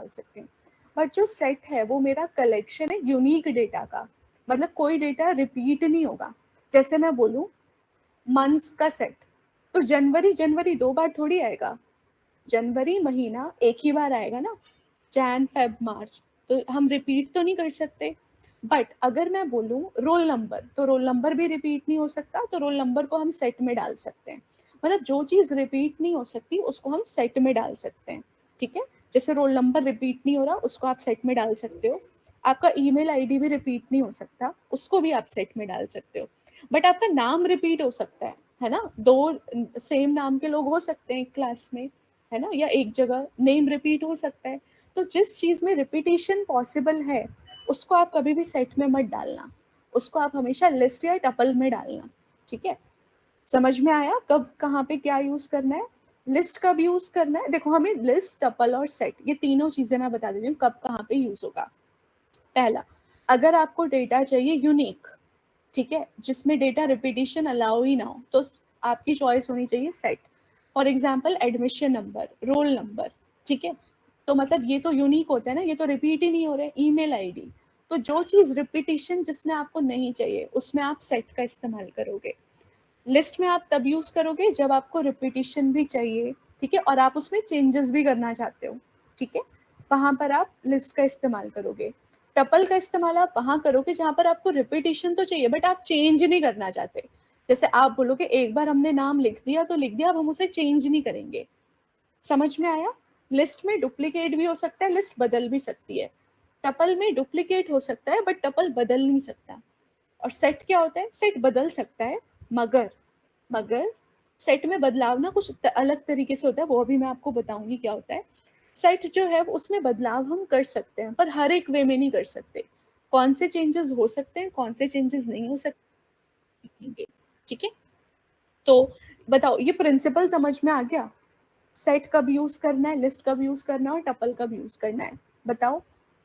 डाल सकती हूँ। बट जो सेट है वो मेरा कलेक्शन है यूनिक डेटा का, मतलब कोई डेटा रिपीट नहीं होगा। जैसे मैं बोलूँ मंथ्स का सेट, तो जनवरी जनवरी 2 बार थोड़ी आएगा, जनवरी महीना एक ही बार आएगा ना, जैन फेब मार्च, तो हम रिपीट तो नहीं कर सकते। बट अगर मैं बोलूँ रोल नंबर, तो रोल नंबर भी रिपीट नहीं हो सकता, तो रोल नंबर को हम सेट में डाल सकते हैं। मतलब जो चीज़ रिपीट नहीं हो सकती उसको हम सेट में डाल सकते हैं, ठीक है। जैसे रोल नंबर रिपीट नहीं हो रहा, उसको आप सेट में डाल सकते हो। आपका ईमेल आईडी भी रिपीट नहीं हो सकता, उसको भी आप सेट में डाल सकते हो। बट आपका नाम रिपीट हो सकता है ना, 2 सेम नाम के लोग हो सकते हैं एक क्लास में, है ना, या एक जगह नेम रिपीट हो सकता है। तो जिस चीज़ में रिपीटेशन पॉसिबल है उसको आप कभी भी सेट में मत डालना, उसको आप हमेशा लिस्ट या टपल में डालना, ठीक है। समझ में आया कब कहाँ पे क्या यूज करना है, लिस्ट कब यूज करना है। देखो हमें लिस्ट, टपल और सेट, ये तीनों चीजें मैं बता देती हूँ कब कहाँ पे यूज होगा। पहला, अगर आपको डेटा चाहिए यूनिक, ठीक है, जिसमें डेटा रिपीटिशन अलाउ ही ना हो, तो आपकी चॉइस होनी चाहिए set. For example admission number, roll number, ठीक है, तो मतलब ये तो यूनिक होता है ना, ये तो रिपीट ही नहीं हो रहे। ईमेल आईडी, तो जो चीज रिपीटिशन जिसमें आपको नहीं चाहिए उसमें आप सेट का इस्तेमाल करोगे। लिस्ट में आप तब यूज करोगे जब आपको रिपीटिशन भी चाहिए, ठीक है, और आप उसमें चेंजेस भी करना चाहते हो, ठीक है, वहां पर आप लिस्ट का इस्तेमाल करोगे। टपल का इस्तेमाल आप वहां करोगे जहां पर आपको रिपीटिशन तो चाहिए बट आप चेंज नहीं करना चाहते। जैसे आप बोलोगे एक बार हमने नाम लिख दिया तो लिख दिया, अब हम उसे चेंज नहीं करेंगे। समझ में आया। लिस्ट में डुप्लीकेट भी हो सकता है, लिस्ट बदल भी सकती है। टपल में डुप्लीकेट हो सकता है बट टपल बदल नहीं सकता। और सेट क्या होता है, सेट बदल सकता है, मगर मगर सेट में बदलाव ना कुछ अलग तरीके से होता है, वो अभी मैं आपको बताऊंगी क्या होता है। सेट जो है उसमें बदलाव हम कर सकते हैं पर हर एक वे में नहीं कर सकते। कौन से चेंजेस हो सकते हैं, कौन से चेंजेस नहीं हो सकते, ठीक है। तो बताओ ये प्रिंसिपल समझ में आ गया, सेट कब यूज करना है, लिस्ट कब यूज करना है और टपल कब यूज करना है। बताओ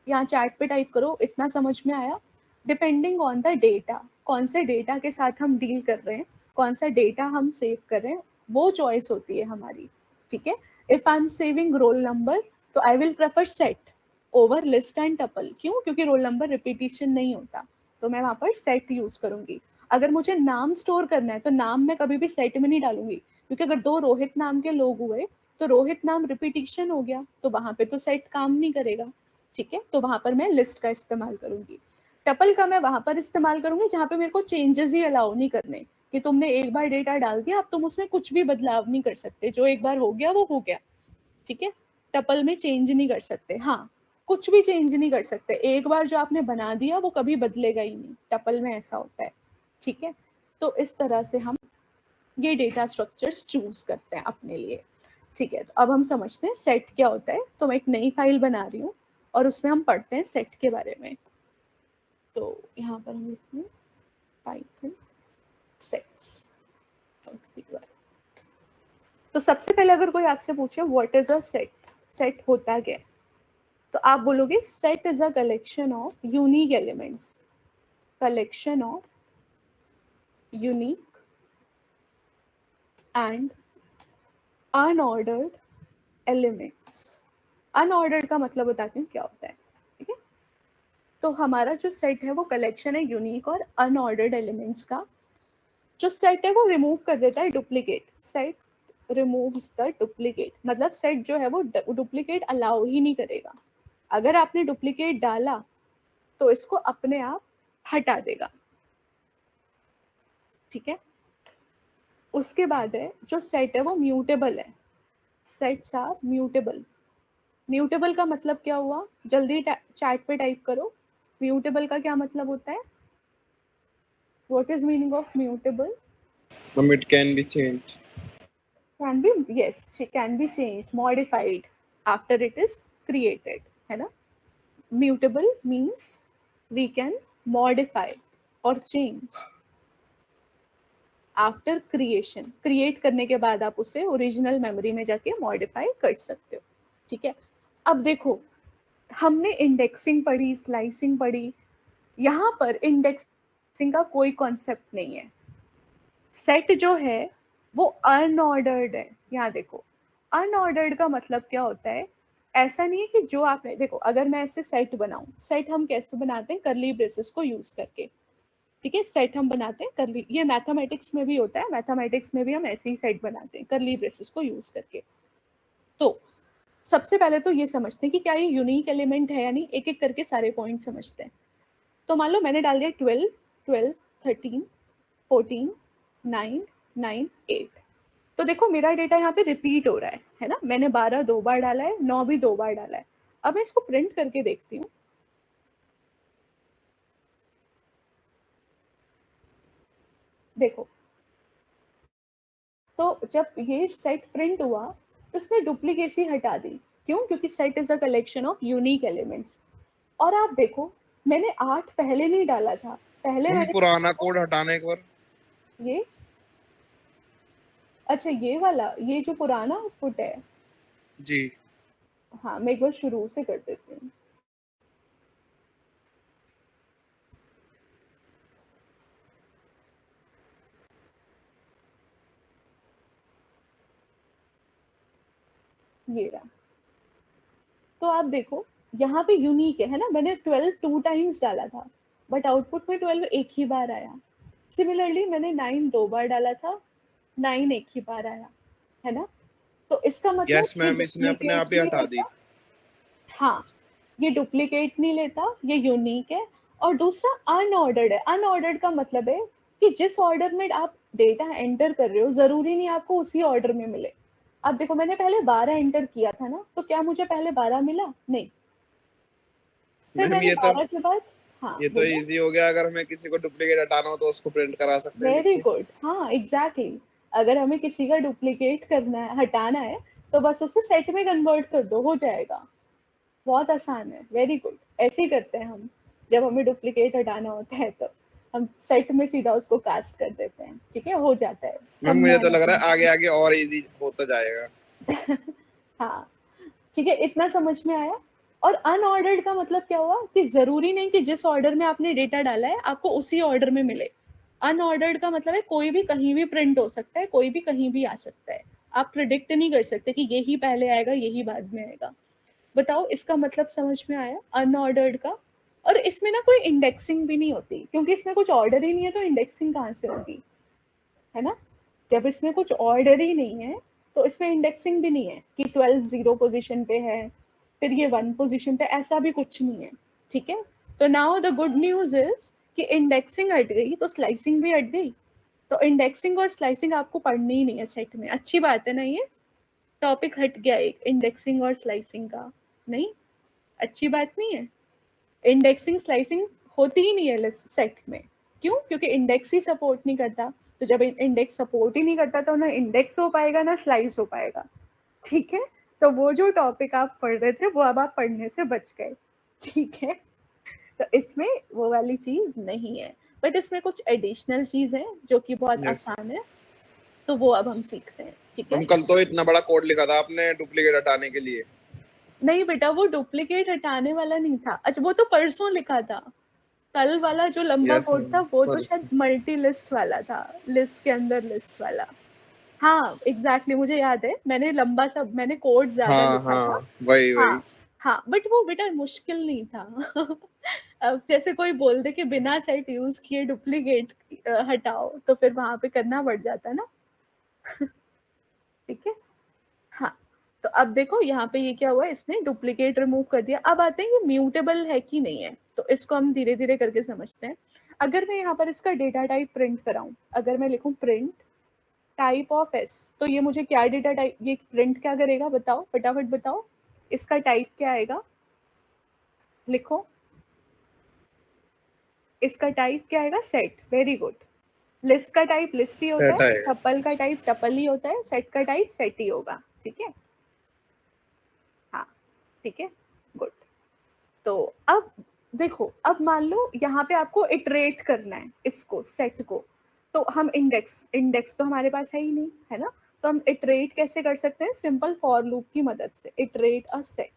यहाँ चैट पे टाइप करो, इतना समझ में आया। डिपेंडिंग ऑन द डेटा, कौन से डेटा के साथ हम डील कर रहे हैं, कौन सा डेटा हम सेव कर रहे हैं, वो चॉइस होती है हमारी, ठीक है। If I am saving roll number तो I will prefer set over list and tuple. क्यों? क्योंकि रोल नंबर रिपीटिशन नहीं होता, तो मैं वहां पर सेट यूज करूंगी। अगर मुझे नाम स्टोर करना है तो नाम मैं कभी भी सेट में नहीं डालूंगी, क्योंकि अगर 2 रोहित नाम के लोग हुए तो रोहित नाम रिपीटिशन हो गया, तो वहां पे तो सेट काम नहीं करेगा, ठीक है। तो वहां पर मैं लिस्ट का इस्तेमाल करूंगी। टपल का मैं वहां पर इस्तेमाल करूंगी जहां पे मेरे को चेंजेस ही अलाउ नहीं करने, कि तुमने एक बार डेटा डाल दिया अब तुम उसमें कुछ भी बदलाव नहीं कर सकते, जो एक बार हो गया वो हो गया, ठीक है। टपल में चेंज नहीं कर सकते, हाँ कुछ भी चेंज नहीं कर सकते, एक बार जो आपने बना दिया वो कभी बदलेगा ही नहीं, टपल में ऐसा होता है, ठीक है। तो इस तरह से हम ये डेटा स्ट्रक्चर्स चूज करते हैं अपने लिए, ठीक है। तो अब हम समझते हैं सेट क्या होता है। तो मैं एक नई फाइल बना रही हूँ और उसमें हम पढ़ते हैं सेट के बारे में। तो यहाँ पर हम लिखते हैं पाइथन सेट्स। तो सबसे पहले अगर कोई आपसे पूछे what is a set, set होता क्या है, तो आप बोलोगे set is a collection of unique elements, collection of unique and unordered elements. Unordered का मतलब बताती हूँ क्या होता है, ठीक है। तो हमारा जो सेट है वो कलेक्शन है यूनिक और अनऑर्डर्ड एलिमेंट्स का। जो सेट है वो रिमूव कर देता है duplicate, set removes the duplicate, मतलब सेट जो है वो डुप्लीकेट अलाउ ही नहीं करेगा। अगर आपने डुप्लीकेट डाला तो इसको अपने आप हटा देगा, ठीक है। उसके बाद है जो सेट है वो म्यूटेबल है, सेट्स आर म्यूटेबल। म्यूटेबल का मतलब क्या हुआ, जल्दी चैट पे टाइप करो, म्यूटेबल का क्या मतलब होता है, what is meaning of mutable. It can be changed. Can be, yes, can be changed, modified after it is created, है ना। Mutable means we can modify or change after creation, create करने के बाद आप उसे ओरिजिनल मेमोरी में जाके modify कर सकते हो, ठीक है। अब देखो हमने इंडेक्सिंग पढ़ी, स्लाइसिंग पढ़ी, यहाँ पर इंडेक्सिंग का कोई कॉन्सेप्ट नहीं है। सेट जो है वो अनऑर्डर्ड है। यहाँ देखो अनऑर्डर्ड का मतलब क्या होता है, ऐसा नहीं है कि जो आपने देखो, अगर मैं ऐसे सेट बनाऊं, सेट हम कैसे बनाते हैं, करली ब्रेसेस को यूज करके, ठीक है, सेट हम बनाते हैं करली, ये मैथमेटिक्स में भी होता है, मैथमेटिक्स में भी हम ऐसे ही सेट बनाते हैं करली ब्रेसेस को यूज करके। तो सबसे पहले तो ये समझते हैं कि क्या ये यूनिक एलिमेंट है या नहीं, एक एक करके सारे पॉइंट समझते हैं। तो मान लो मैंने डाल दिया 12, 12, 13, 14, 9, 9, 8। तो देखो मेरा डेटा यहाँ पे रिपीट हो रहा है ना, मैंने 12 दो बार डाला है, 9 भी दो बार डाला है। अब मैं इसको प्रिंट करके देखती हूँ। देखो, तो जब ये सेट प्रिंट हुआ तो इसने डुप्लीकेसी हटा दी। क्यों? क्योंकि set is a collection of unique elements. और आप देखो, मैंने 8 पहले नहीं डाला था, पहले हम मैंने पुराना कोड हटाने एक बार। ये, अच्छा ये वाला, ये जो पुराना आउटपुट है, जी। हाँ मैं एक बार शुरू से कर देती हूँ। ये रहा। तो आप देखो यहाँ पे यूनिक है ना, मैंने 12 2 टाइम्स डाला था, बट आउटपुट में 12 एक ही बार आया। सिमिलरली मैंने 9 दो बार डाला था, 9 एक ही बार आया, है ना। तो इसका मतलब यस ये मैम, इसने अपने डुप्लीकेट आप ही नहीं हटा दी। लेता। हाँ, ये डुप्लीकेट नहीं लेता, ये यूनिक है। और दूसरा अनऑर्डर्ड है। अनऑर्डर्ड का मतलब है कि जिस ऑर्डर में आप डेटा एंटर कर रहे हो, जरूरी नहीं आपको उसी ऑर्डर में मिले। अब देखो मैंने पहले 12 एंटर किया था ना, तो क्या मुझे पहले 12 मिला? नहीं। फिर मैम मैंने ये तो 12 के बाद, हाँ ये तो बोलो। इजी हो गया, अगर हमें किसी को डुप्लीकेट हटाना हो तो उसको प्रिंट करा सकते हैं लिख वेरी के। गुड, हाँ एग्जैक्टली। अगर हमें किसी का डुप्लीकेट करना है, हटाना है, तो बस उसे सेट में कन्वर्ट कर दो, हो जाएगा। बहुत आसान है, वेरी गुड। ऐसे ही करते हैं हम, जब हमें डुप्लीकेट हटाना होता है तो हम सेट में सीधा उसको कास्ट कर देते हैं, ठीक है, हो जाता है, मैम कम मुझे तो मेहनत लग रहा में है आगे काम। आगे और इजी होता जाएगा। हाँ, ठीक है, इतना समझ में आया। और अनऑर्डर्ड का मतलब क्या हुआ कि जरूरी नहीं कि जिस ऑर्डर में आपने डेटा डाला है आपको उसी ऑर्डर में मिले। अनऑर्डर्ड का मतलब है कोई भी कहीं भी प्रिंट हो सकता है, कोई भी कहीं भी आ सकता है। आप प्रिडिक्ट नहीं कर सकते कि यही पहले आएगा यही बाद में आएगा। बताओ, इसका मतलब समझ में आया अनऑर्डर्ड का। और इसमें ना कोई इंडेक्सिंग भी नहीं होती, क्योंकि इसमें कुछ ऑर्डर ही नहीं है, तो इंडेक्सिंग कहाँ से होगी, है ना। जब इसमें कुछ ऑर्डर ही नहीं है तो इसमें इंडेक्सिंग भी नहीं है कि 12 जीरो पोजीशन पे है, फिर ये 1 पोजीशन पे, ऐसा भी कुछ नहीं है, ठीक है। तो now the good news is कि इंडेक्सिंग हट गई तो स्लाइसिंग भी हट गई। तो इंडेक्सिंग और स्लाइसिंग आपको पढ़नी ही नहीं है सेट में, अच्छी बात है ना, ये टॉपिक हट गया एक इंडेक्सिंग और स्लाइसिंग का। नहीं, अच्छी बात नहीं है। इंडेक्सिंग स्लाइसिंग होती ही नहीं है सेट में। क्यों? क्योंकि इंडेक्स ही सपोर्ट नहीं करता। तो जब इंडेक्स सपोर्ट ही नहीं करता तो ना इंडेक्स हो पाएगा ना स्लाइस हो पाएगा, ठीक है। तो वो जो टॉपिक आप पढ़ रहे थे वो अब आप पढ़ने से बच गए, ठीक है। तो इसमें वो वाली चीज नहीं है, बट इसमें कुछ एडिशनल चीज है जो कि बहुत यस। आसान है, तो वो अब हम सीखते हैं, ठीक है। हम कल तो इतना बड़ा कोड लिखा था आपने डुप्लीकेट हटाने के लिए। नहीं बेटा, वो डुप्लीकेट हटाने वाला नहीं था। अच्छा, वो तो परसों लिखा था। कल वाला जो लंबा यस कोड मैम, था वो तो फर्स्ट। शायद मल्टी लिस्ट वाला था, लिस्ट के अंदर लिस्ट वाला। हाँ एग्जैक्टली, मुझे याद है, मैंने लंबा सा, मैंने कोड ज्यादा हाँ लिखा था। हाँ, वही हाँ वही। हाँ, बट वो बेटा मुश्किल नहीं था। अब जैसे कोई बोल दे कि बिना सेट यूज किए डुप्लीकेट हटाओ, तो फिर वहां पे करना पड़ जाता ना। ठीक है। हाँ, तो अब देखो यहाँ पे ये क्या हुआ, इसने डुप्लीकेट रिमूव कर दिया। अब आते हैं ये म्यूटेबल है कि नहीं है, तो इसको हम धीरे धीरे करके समझते हैं। अगर मैं यहाँ पर इसका डेटा टाइप प्रिंट कराऊं, अगर मैं लिखूं प्रिंट टाइप ऑफ एस, तो ये मुझे क्या डेटा टाइप, ये प्रिंट क्या करेगा बताओ, फटाफट बताओ। इसका टाइप क्या आएगा, लिखो। इसका टाइप क्या आएगा, सेट, वेरी गुड। लिस्ट का टाइप लिस्ट ही होता सेट है, आएगा। टपल का टाइप टपल ही होता है, सेट का टाइप सेट ही होगा, ठीक है। हाँ, ठीक है, गुड। तो अब देखो, अब मान लो यहाँ पे आपको इटरेट करना है इसको, सेट को। तो हम इंडेक्स इंडेक्स तो हमारे पास है ही नहीं, है ना। तो हम इटरेट कैसे कर सकते हैं, सिंपल फॉर लूप की मदद से, इटरेट अ सेट।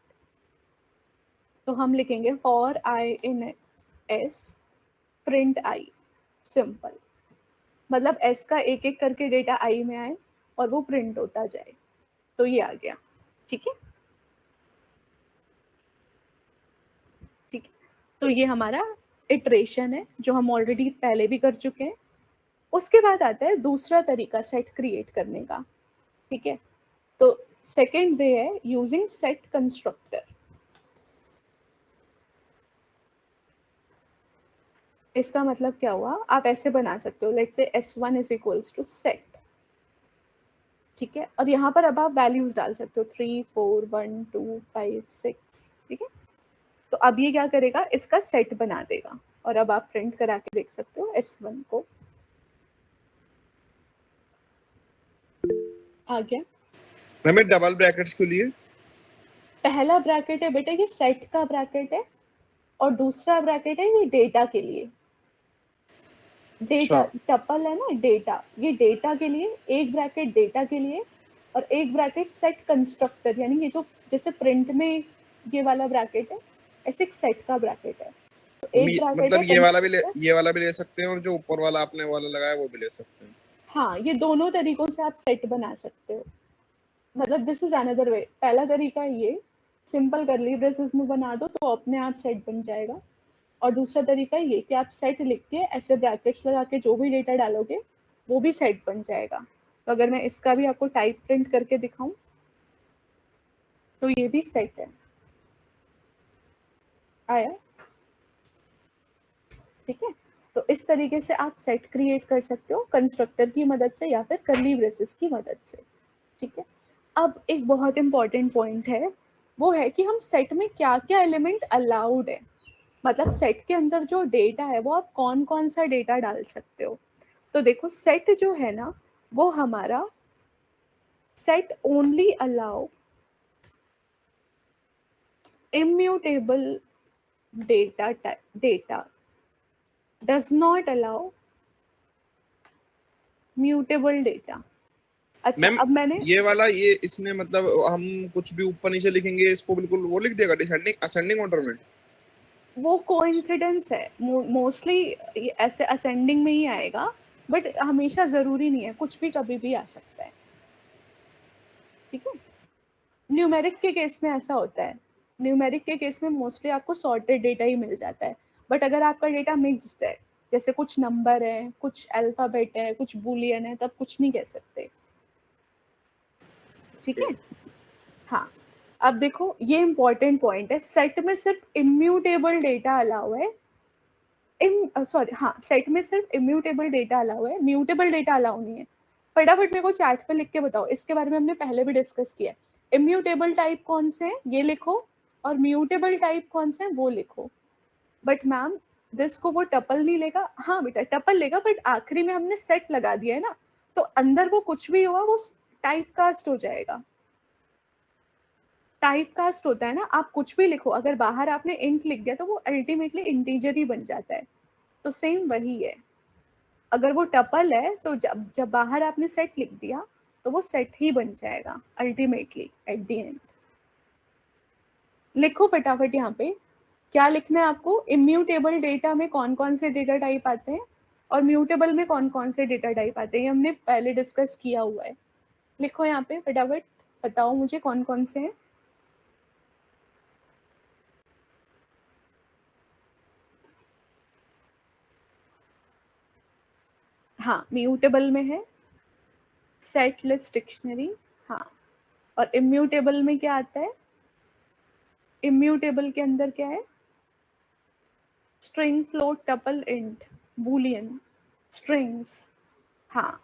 तो हम लिखेंगे for I in S print I, simple. मतलब एस का एक एक करके डेटा आई में आए और वो प्रिंट होता जाए। तो ये आ गया, ठीक है। तो ये हमारा इटरेशन है जो हम ऑलरेडी पहले भी कर चुके हैं। उसके बाद आता है दूसरा तरीका सेट क्रिएट करने का, ठीक है। तो सेकेंड वे है यूजिंग सेट कंस्ट्रक्टर। इसका मतलब क्या हुआ, आप ऐसे बना सकते हो, let's say S1 is equals to set, ठीक है। और यहाँ पर अब आप वैल्यूज डाल सकते हो 3 4 1 2 5 6, ठीक है। तो अब ये क्या करेगा, इसका सेट बना देगा। और अब आप प्रिंट करा के देख सकते हो S1 को, आ गया। मैम ये डबल ब्रैकेट्स के लिए पहला ब्रैकेट है बेटा ये सेट का ब्रैकेट है, और दूसरा ब्रैकेट है ये डेटा के लिए। डेटा अच्छा टपल है ना, डेटा, ये डेटा के लिए एक ब्रैकेट, डेटा के लिए, और एक ब्रैकेट सेट कंस्ट्रक्टर, यानी ये जो जैसे प्रिंट में ये वाला ब्रैकेट है, ऐसे एक सेट का ब्रैकेट है। तो एक ब्रैकेट मतलब है कंस्ट्रक्टर। ये वाला भी ले सकते हैं और जो ऊपर वाला आपने वाला लगाया वो भी ले सकते हैं। हाँ, ये दोनों तरीकों से आप सेट बना सकते हो। मतलब दिस इज अनदर वे। पहला तरीका ये सिंपल करली ब्रेसेस में बना दो तो अपने आप सेट बन जाएगा। और दूसरा तरीका ये कि आप सेट लिख के ऐसे ब्रैकेट्स लगा के जो भी डेटा डालोगे वो भी सेट बन जाएगा। तो अगर मैं इसका भी आपको टाइप प्रिंट करके दिखाऊं तो ये भी सेट है, आया, ठीक है। तो इस तरीके से आप सेट क्रिएट कर सकते हो कंस्ट्रक्टर की मदद से या फिर कर्ली ब्रेसेस की मदद से, ठीक है। अब एक बहुत इंपॉर्टेंट पॉइंट है, वो है कि हम सेट में क्या क्या एलिमेंट अलाउड है। मतलब सेट के अंदर जो डेटा है वो आप कौन कौन सा डेटा डाल सकते हो। तो देखो सेट जो है ना, वो हमारा set only allow immutable data does not allow mutable data। अच्छा मैम अब मैंने ये वाला ये इसने मतलब हम कुछ भी ऊपर नीचे लिखेंगे इसको बिल्कुल वो लिख देगा डिसेंडिंग असेंडिंग ऑर्डर में। वो कोइंसिडेंस है, मोस्टली ऐसे असेंडिंग में ही आएगा, बट हमेशा जरूरी नहीं है, कुछ भी कभी भी आ सकता है, ठीक है। न्यूमेरिक के केस में ऐसा होता है, न्यूमेरिक के केस में मोस्टली आपको सॉर्टेड डेटा ही मिल जाता है। बट अगर आपका डेटा मिक्स्ड है, जैसे कुछ नंबर है, कुछ अल्फाबेट है, कुछ बुलियन है, तब कुछ नहीं कह सकते, ठीक है। हाँ, अब देखो ये इंपॉर्टेंट पॉइंट है, सेट में सिर्फ इम्यूटेबल डेटा अलाउ है। सॉरी हाँ, सेट में सिर्फ इम्यूटेबल डेटा अलाउ है, म्यूटेबल डेटा अलाउ नहीं है। फटाफट मेरे को चैट पे लिख के बताओ, इसके बारे में हमने पहले भी डिस्कस किया है। इम्यूटेबल टाइप कौन से हैं ये लिखो, और म्यूटेबल टाइप कौन से हैं वो लिखो। बट मैम दिस को वो टपल नहीं लेगा, हाँ बेटा टपल लेगा, बट आखिरी में हमने सेट लगा दिया है ना, तो अंदर वो कुछ भी हुआ वो टाइप कास्ट हो जाएगा। टाइप कास्ट होता है ना, आप कुछ भी लिखो, अगर बाहर आपने इंट लिख दिया तो वो अल्टीमेटली इंटीजर ही बन जाता है। तो सेम वही है, अगर वो टपल है तो जब जब बाहर आपने सेट लिख दिया तो वो सेट ही बन जाएगा अल्टीमेटली एट द एंड। लिखो फटाफट यहाँ पे क्या लिखना है आपको, इम्यूटेबल डेटा में कौन कौन से डेटा टाइप आते हैं और म्यूटेबल में कौन कौन से डेटा टाइप आते हैं, ये हमने पहले डिस्कस किया हुआ है। लिखो यहाँ पे फटाफट, बताओ मुझे कौन कौन से हैं। हाँ, म्यूटेबल में है सेट लिस्ट डिक्शनरी, हाँ। और इम्यूटेबल में क्या आता है, इम्यूटेबल के अंदर क्या है, string float tuple int Boolean strings, हाँ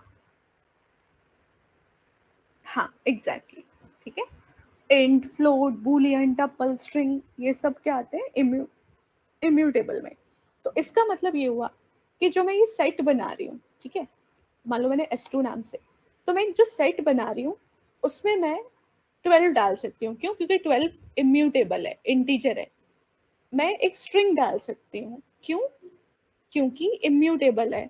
हाँ एग्जैक्टली, ठीक है। Int float Boolean tuple string ये सब क्या आते हैं इम्यूटेबल में। तो इसका मतलब ये हुआ कि जो मैं ये सेट बना रही हूँ, ठीक है, मान लो मैंने S2 नाम से, तो मैं जो सेट बना रही हूँ उसमें मैं 12 डाल सकती हूँ, क्यों, क्योंकि 12 इम्यूटेबल है, इंटीजर है। मैं एक स्ट्रिंग डाल सकती हूँ, क्यों, क्योंकि इम्यूटेबल है।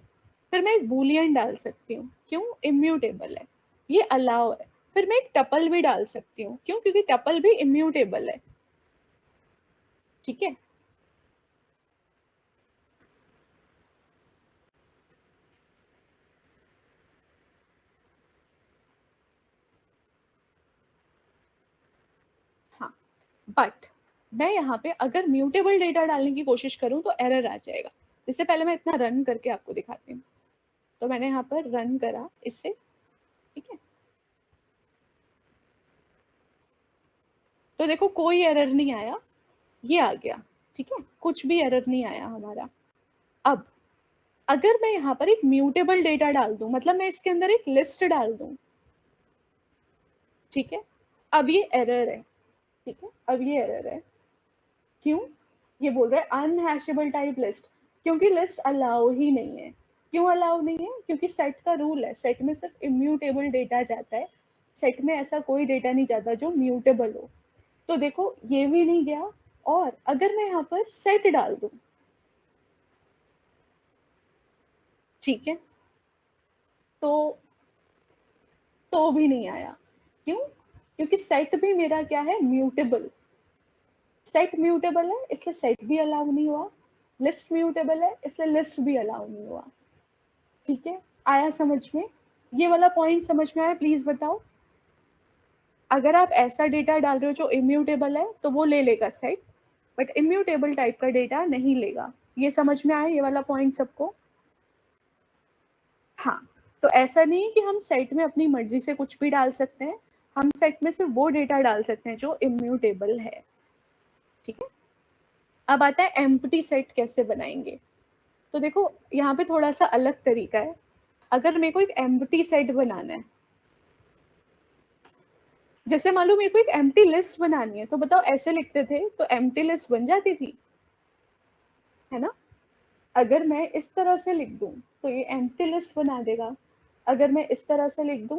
फिर मैं एक बूलियन डाल सकती हूँ, क्यों, इम्यूटेबल है, ये अलाउ है। फिर मैं एक टपल भी डाल सकती हूँ, क्यों, क्योंकि टपल भी इम्यूटेबल है, ठीक है। हाँ, बट मैं यहाँ पे अगर म्यूटेबल डेटा डालने की कोशिश करूँ तो एरर आ जाएगा। इससे पहले मैं इतना रन करके आपको दिखाती हूँ। तो मैंने यहाँ पर रन करा इससे, ठीक है। तो देखो कोई एरर नहीं आया, ये आ गया, ठीक है, कुछ भी एरर नहीं आया हमारा। अब अगर मैं यहाँ पर एक म्यूटेबल डेटा डाल दूं, मतलब मैं इसके अंदर एक लिस्ट डाल दूं, ठीक है, अब ये एरर है, ठीक है, अब ये एरर है। क्यों? ये बोल रहा है अनहैशेबल टाइप लिस्ट, क्योंकि लिस्ट अलाउ ही नहीं है। क्यों अलाउ नहीं है? क्योंकि सेट का रूल है, सेट में सिर्फ इम्यूटेबल डेटा जाता है, सेट में ऐसा कोई डेटा नहीं जाता जो म्यूटेबल हो। तो देखो ये भी नहीं गया। और अगर मैं यहाँ पर सेट डाल दूं, ठीक है, तो भी नहीं आया। क्यों? क्योंकि सेट भी मेरा क्या है, म्यूटेबल। सेट म्यूटेबल है इसलिए सेट भी अलाउ नहीं हुआ, लिस्ट म्यूटेबल है इसलिए लिस्ट भी अलाउ नहीं हुआ। ठीक है, आया समझ में? ये वाला पॉइंट समझ में आया? प्लीज बताओ। अगर आप ऐसा डेटा डाल रहे हो जो इम्यूटेबल है तो वो ले लेगा सेट, बट इम्यूटेबल टाइप का डेटा नहीं लेगा। ये समझ में आया ये वाला पॉइंट सबको? हाँ, तो ऐसा नहीं है कि हम सेट में अपनी मर्जी से कुछ भी डाल सकते हैं, हम सेट में सिर्फ वो डेटा डाल सकते हैं जो इम्यूटेबल है। ठीक है, अब आता है एम्प्टी सेट कैसे बनाएंगे। तो देखो यहाँ पे थोड़ा सा अलग तरीका है। अगर मेरे को एक एम्प्टी सेट बनाना है, जैसे मान लो मेरे को एक एम्प्टी लिस्ट बनानी है, तो बताओ ऐसे लिखते थे तो एम्प्टी लिस्ट बन जाती थी, है ना। अगर मैं इस तरह से लिख दूं तो ये एम्प्टी लिस्ट बना देगा, अगर मैं इस तरह से लिख दूं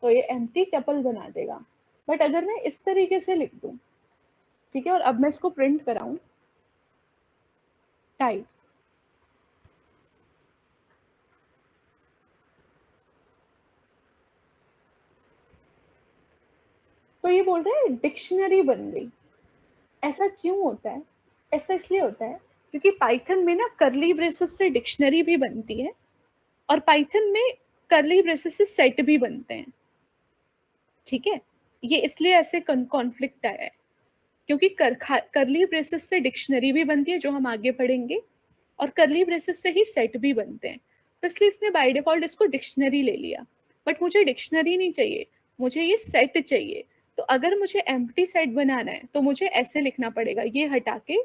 तो ये एम्प्टी टपल बना देगा। बट अगर मैं इस तरीके से लिख दूं, ठीक है, और अब मैं इसको प्रिंट कराऊं, टाइप, तो ये बोल रहा है डिक्शनरी बन गई। ऐसा क्यों होता है? ऐसा इसलिए होता है क्योंकि पाइथन में ना करली ब्रेसेस से डिक्शनरी भी बनती है, और पाइथन में करली ब्रेसेस से सेट भी बनते हैं। ठीक है, ये इसलिए ऐसे कॉन्फ्लिक्ट आया है, क्योंकि करली ब्रेसेस से डिक्शनरी भी बनती है जो हम आगे पढ़ेंगे, और करली ब्रेसेस से ही सेट भी बनते हैं। तो इसलिए इसने बाय डिफॉल्ट इसको डिक्शनरी ले लिया, बट मुझे डिक्शनरी नहीं चाहिए, मुझे ये सेट चाहिए। तो अगर मुझे एम्प्टी सेट बनाना है तो मुझे ऐसे लिखना पड़ेगा, ये हटा के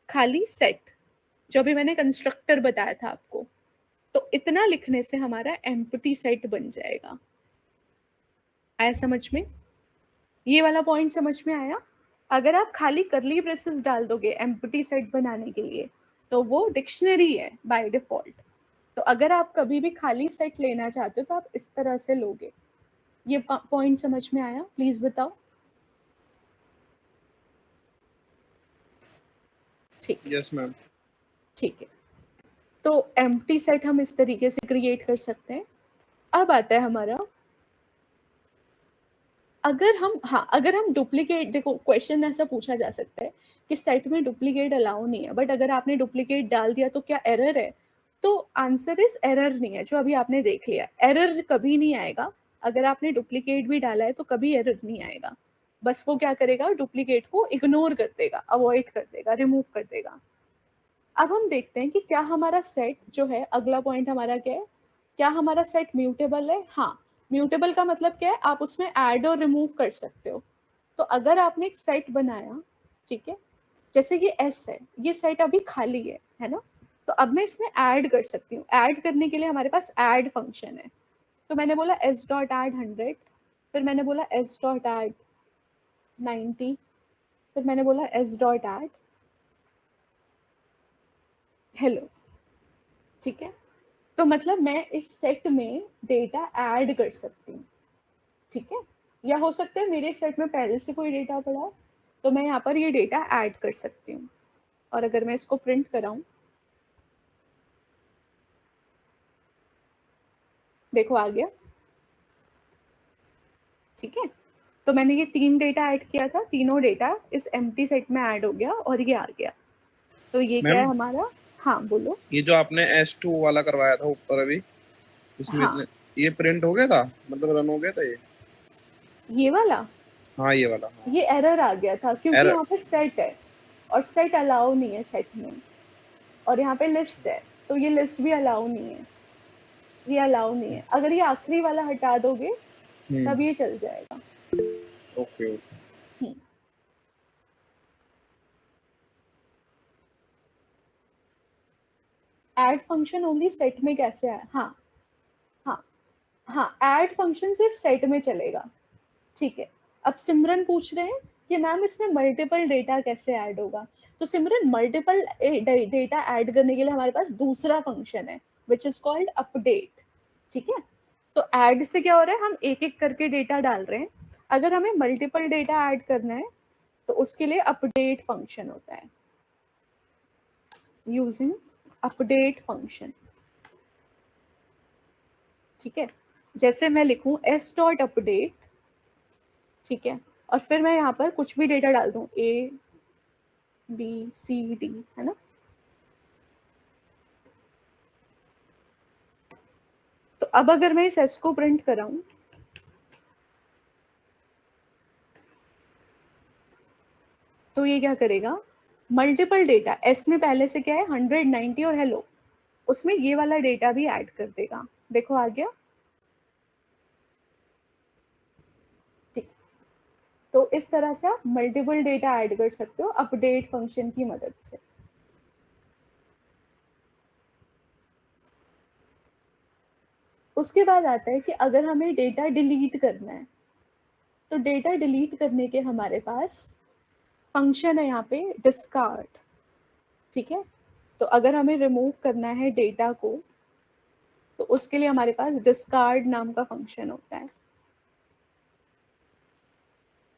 खाली सेट, जो भी मैंने कंस्ट्रक्टर बताया था आपको। तो इतना लिखने से हमारा एम्प्टी सेट बन जाएगा। आया समझ में? ये वाला पॉइंट समझ में आया? अगर आप खाली करली ब्रेसेस डाल दोगे एम्प्टी सेट बनाने के लिए तो वो डिक्शनरी है बाय डिफॉल्ट। तो अगर आप कभी भी खाली सेट लेना चाहते हो तो आप इस तरह से लोगे। ये पॉइंट समझ में आया? प्लीज बताओ। ठीक है, यस मैम। ठीक है, तो एम्प्टी सेट हम इस तरीके से क्रिएट कर सकते हैं। अब आता है हमारा, अगर हम डुप्लीकेट, देखो क्वेश्चन ऐसा पूछा जा सकता है कि सेट में डुप्लीकेट अलाउ नहीं है, बट अगर आपने डुप्लीकेट डाल दिया तो क्या एरर है? तो आंसर इज एरर नहीं है, जो अभी आपने देख लिया। एरर कभी नहीं आएगा, अगर आपने डुप्लीकेट भी डाला है तो कभी एरर नहीं आएगा। बस वो क्या करेगा, डुप्लीकेट को इग्नोर कर देगा, अवॉइड कर देगा, रिमूव कर देगा। अब हम देखते हैं कि क्या हमारा सेट जो है, अगला पॉइंट हमारा क्या है, क्या हमारा सेट म्यूटेबल है? हाँ, म्यूटेबल का मतलब क्या है, आप उसमें ऐड और रिमूव कर सकते हो। तो अगर आपने एक सेट बनाया, ठीक है, जैसे ये एस है, ये सेट अभी खाली है ना, तो अब मैं इसमें ऐड कर सकती हूँ। ऐड करने के लिए हमारे पास ऐड फंक्शन है। तो मैंने बोला एस डॉट ऐड 100, फिर मैंने बोला एस डॉट ऐड 90, फिर मैंने बोला एस डॉट ऐड हेलो। ठीक है, तो मतलब मैं इस सेट में डेटा ऐड कर सकती हूँ। ठीक है, या हो सकता है मेरे सेट में पहले से कोई डेटा पड़ा हो, तो मैं यहाँ पर ये डेटा ऐड कर सकती हूँ। और अगर मैं इसको प्रिंट कराऊं, देखो आ गया। ठीक है, तो मैंने ये 3 डेटा ऐड किया था, तीनों डेटा इस एम्प्टी सेट में ऐड हो गया और ये आ गया। तो ये क्या है मैम हमारा? हाँ बोलो। ये जो आपने S2 वाला करवाया था ऊपर अभी, इसमें हाँ, ये प्रिंट हो गया था, मतलब रन हो गया था ये? ये वाला, हाँ ये वाला, हाँ। ये एरर आ गया था क्योंकि एरर? यहाँ पे सेट है। और सेट अलाउ नहीं है सेट में, और यहाँ पे लिस्ट है तो ये लिस्ट भी अलाउ नहीं है, ये अलाउ नहीं है। अगर ये आखिरी वाला हटा दोगे तब ये चल जाएगा। Okay okay. Add function only set में कैसे है? हाँ हाँ हाँ, ऐड फंक्शन सिर्फ सेट में चलेगा, ठीक है। अब सिमरन पूछ रहे हैं कि मैम इसमें मल्टीपल डेटा कैसे ऐड होगा। तो सिमरन मल्टीपल डेटा ऐड करने के लिए हमारे पास दूसरा फंक्शन है विच इज कॉल्ड अपडेट, ठीक है। तो ऐड से क्या हो रहा है, हम एक एक करके डेटा डाल रहे हैं। अगर हमें मल्टीपल डेटा ऐड करना है तो उसके लिए अपडेट फंक्शन होता है, यूजिंग अपडेट फंक्शन, ठीक है। जैसे मैं लिखूं s डॉट अपडेट, ठीक है, और फिर मैं यहाँ पर कुछ भी डेटा डाल दूं a b c d, है ना। तो अब अगर मैं इस s को प्रिंट कराऊं तो ये क्या करेगा, मल्टीपल डेटा s में पहले से क्या है 190 और हेलो, उसमें ये वाला डेटा भी ऐड कर देगा। देखो आ गया, ठीक। तो इस तरह से आप मल्टीपल डेटा ऐड कर सकते हो अपडेट फंक्शन की मदद से। उसके बाद आता है कि अगर हमें डेटा डिलीट करना है तो डेटा डिलीट करने के हमारे पास फंक्शन है यहाँ पे डिस्कार्ड, ठीक है। तो अगर हमें रिमूव करना है डेटा को तो उसके लिए हमारे पास डिस्कार्ड नाम का फंक्शन होता है,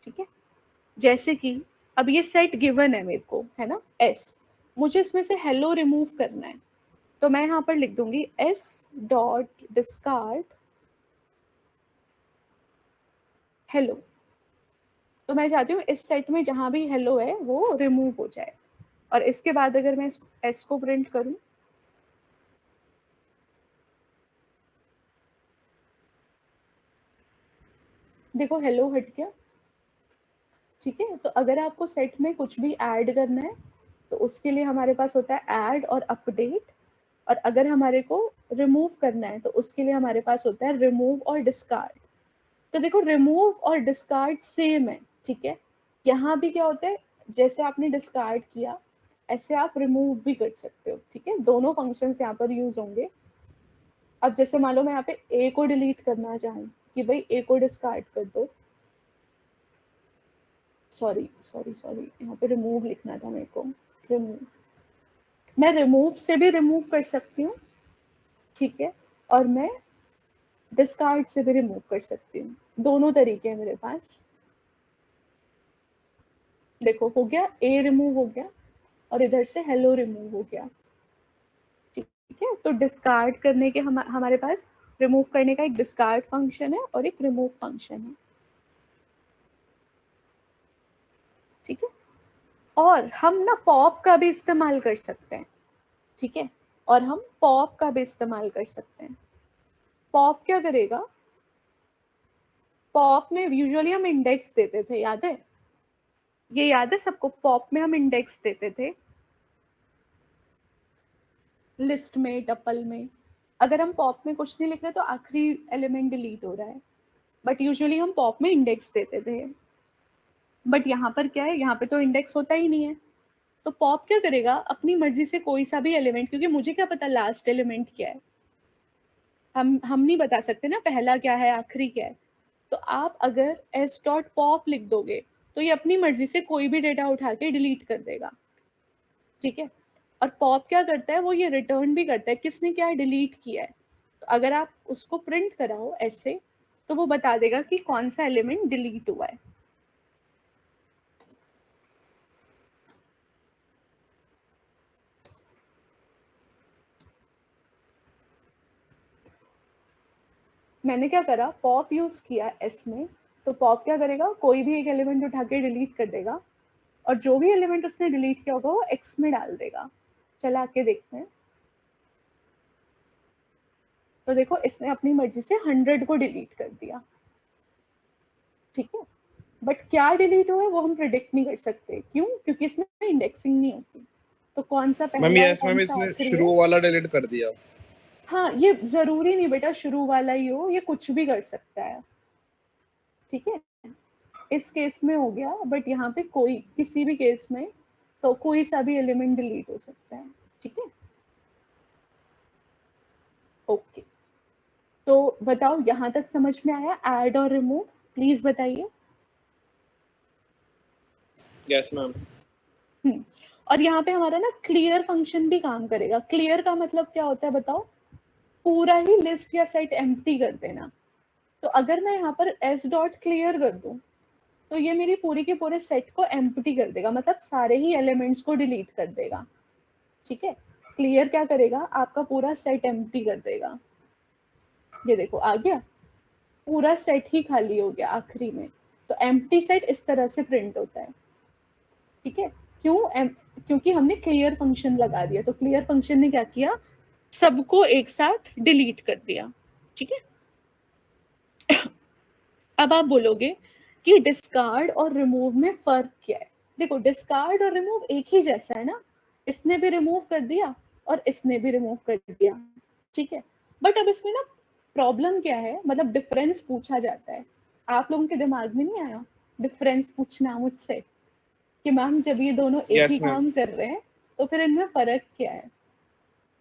ठीक है। जैसे कि अब ये सेट गिवन है मेरे को, है ना, एस, मुझे इसमें से हेलो रिमूव करना है तो मैं यहाँ पर लिख दूंगी एस डॉट डिस्कार्ड हेलो। तो मैं चाहती हूँ इस सेट में जहां भी हेलो है वो रिमूव हो जाए। और इसके बाद अगर मैं एस को प्रिंट करूं, देखो हेलो हट गया, ठीक है। तो अगर आपको सेट में कुछ भी ऐड करना है तो उसके लिए हमारे पास होता है ऐड और अपडेट, और अगर हमारे को रिमूव करना है तो उसके लिए हमारे पास होता है रिमूव और डिस्कार्ड। तो देखो रिमूव और डिस्कार्ड सेम है, ठीक है। यहाँ भी क्या होता है, जैसे आपने डिस्कार्ड किया ऐसे आप रिमूव भी कर सकते हो, ठीक है। दोनों फंक्शंस यहाँ पर यूज होंगे। अब जैसे मान लो मैं यहाँ पे ए को डिलीट करना चाहूँ कि भाई ए को डिस्कार्ड कर दो, सॉरी सॉरी सॉरी, यहाँ पे रिमूव लिखना था मेरे को, रिमूव, मैं रिमूव से भी रिमूव कर सकती हूँ, ठीक है, और मैं डिस्कार्ड से भी रिमूव कर सकती हूँ। दोनों तरीके हैं मेरे पास। देखो हो गया, ए रिमूव हो गया और इधर से हेलो रिमूव हो गया, ठीक है। तो डिस्कार्ड करने के हमारे पास रिमूव करने का एक डिस्कार्ड फंक्शन है और एक रिमूव फंक्शन है, ठीक है। और हम ना पॉप का भी इस्तेमाल कर सकते हैं, ठीक है, और हम पॉप का भी इस्तेमाल कर सकते हैं। पॉप क्या करेगा, पॉप में यूजुअली हम इंडेक्स देते थे, याद है, ये याद है सबको, पॉप में हम इंडेक्स देते थे लिस्ट में, टपल में। अगर हम पॉप में कुछ नहीं लिख रहे तो आखिरी एलिमेंट डिलीट हो रहा है, बट यूजुअली हम पॉप में इंडेक्स देते थे। बट यहाँ पर क्या है, यहाँ पे तो इंडेक्स होता ही नहीं है, तो पॉप क्या करेगा, अपनी मर्जी से कोई सा भी एलिमेंट, क्योंकि मुझे क्या पता लास्ट एलिमेंट क्या है, हम नहीं बता सकते ना पहला क्या है आखिरी क्या है। तो आप अगर एस डॉट पॉप लिख दोगे तो ये अपनी मर्जी से कोई भी डेटा उठा के डिलीट कर देगा, ठीक है। और पॉप क्या करता है, वो ये रिटर्न भी करता है किसने क्या डिलीट किया है। तो अगर आप उसको प्रिंट कराओ ऐसे तो वो बता देगा कि कौन सा एलिमेंट डिलीट हुआ है। मैंने क्या करा, पॉप यूज किया एस में, तो पॉप क्या करेगा, कोई भी एक एलिमेंट उठा के डिलीट कर देगा और जो भी एलिमेंट उसने डिलीट किया होगा वो एक्स में डाल देगा। चला के देखते हैं, तो देखो इसने अपनी मर्जी से 100 को डिलीट कर दिया, ठीक है। बट क्या डिलीट हुआ है वो हम प्रिडिक्ट नहीं कर सकते। क्यों? क्योंकि इसमें इंडेक्सिंग नहीं होती। तो कौन सा मैम पहला है यस कौन मैम, सा इसने आखिरी शुरू है? वाला डिलीट कर दिया। हाँ, ये जरूरी नहीं बेटा शुरू वाला ही हो, ये कुछ भी कर सकता है। ठीक है, इस केस में हो गया, बट यहाँ पे कोई किसी भी केस में तो कोई सा भी एलिमेंट डिलीट हो सकता है। ठीक है, ओके। तो बताओ यहाँ तक समझ में आया ऐड और रिमूव? प्लीज बताइए। Yes ma'am. और यहाँ पे हमारा ना क्लियर फंक्शन भी काम करेगा। क्लियर का मतलब क्या होता है बताओ? पूरा ही लिस्ट या सेट एम्प्टी कर देना। तो अगर मैं यहाँ पर एस डॉट क्लियर कर दूं तो ये मेरी पूरी के पूरे सेट को एम्प्टी कर देगा, मतलब सारे ही एलिमेंट्स को डिलीट कर देगा। ठीक है, क्लियर क्या करेगा? आपका पूरा सेट एम्प्टी कर देगा। ये देखो आ गया, पूरा सेट ही खाली हो गया आखिरी में। तो एम्प्टी सेट इस तरह से प्रिंट होता है। ठीक है, क्योंकि हमने क्लियर फंक्शन लगा दिया। तो क्लियर फंक्शन ने क्या किया? सबको एक साथ डिलीट कर दिया। ठीक है, अब आप बोलोगे कि डिस्कार्ड और रिमूव में फर्क क्या है? देखो, डिस्कार्ड और रिमूव एक ही जैसा है ना, इसने भी रिमूव कर दिया और इसने भी रिमूव कर दिया। ठीक है, बट अब इसमें ना प्रॉब्लम क्या है, मतलब डिफरेंस पूछा जाता है। आप लोगों के दिमाग में नहीं आया डिफरेंस पूछना मुझसे कि मैम जब ये दोनों एक ही यस मैम। काम कर रहे हैं तो फिर इनमें फर्क क्या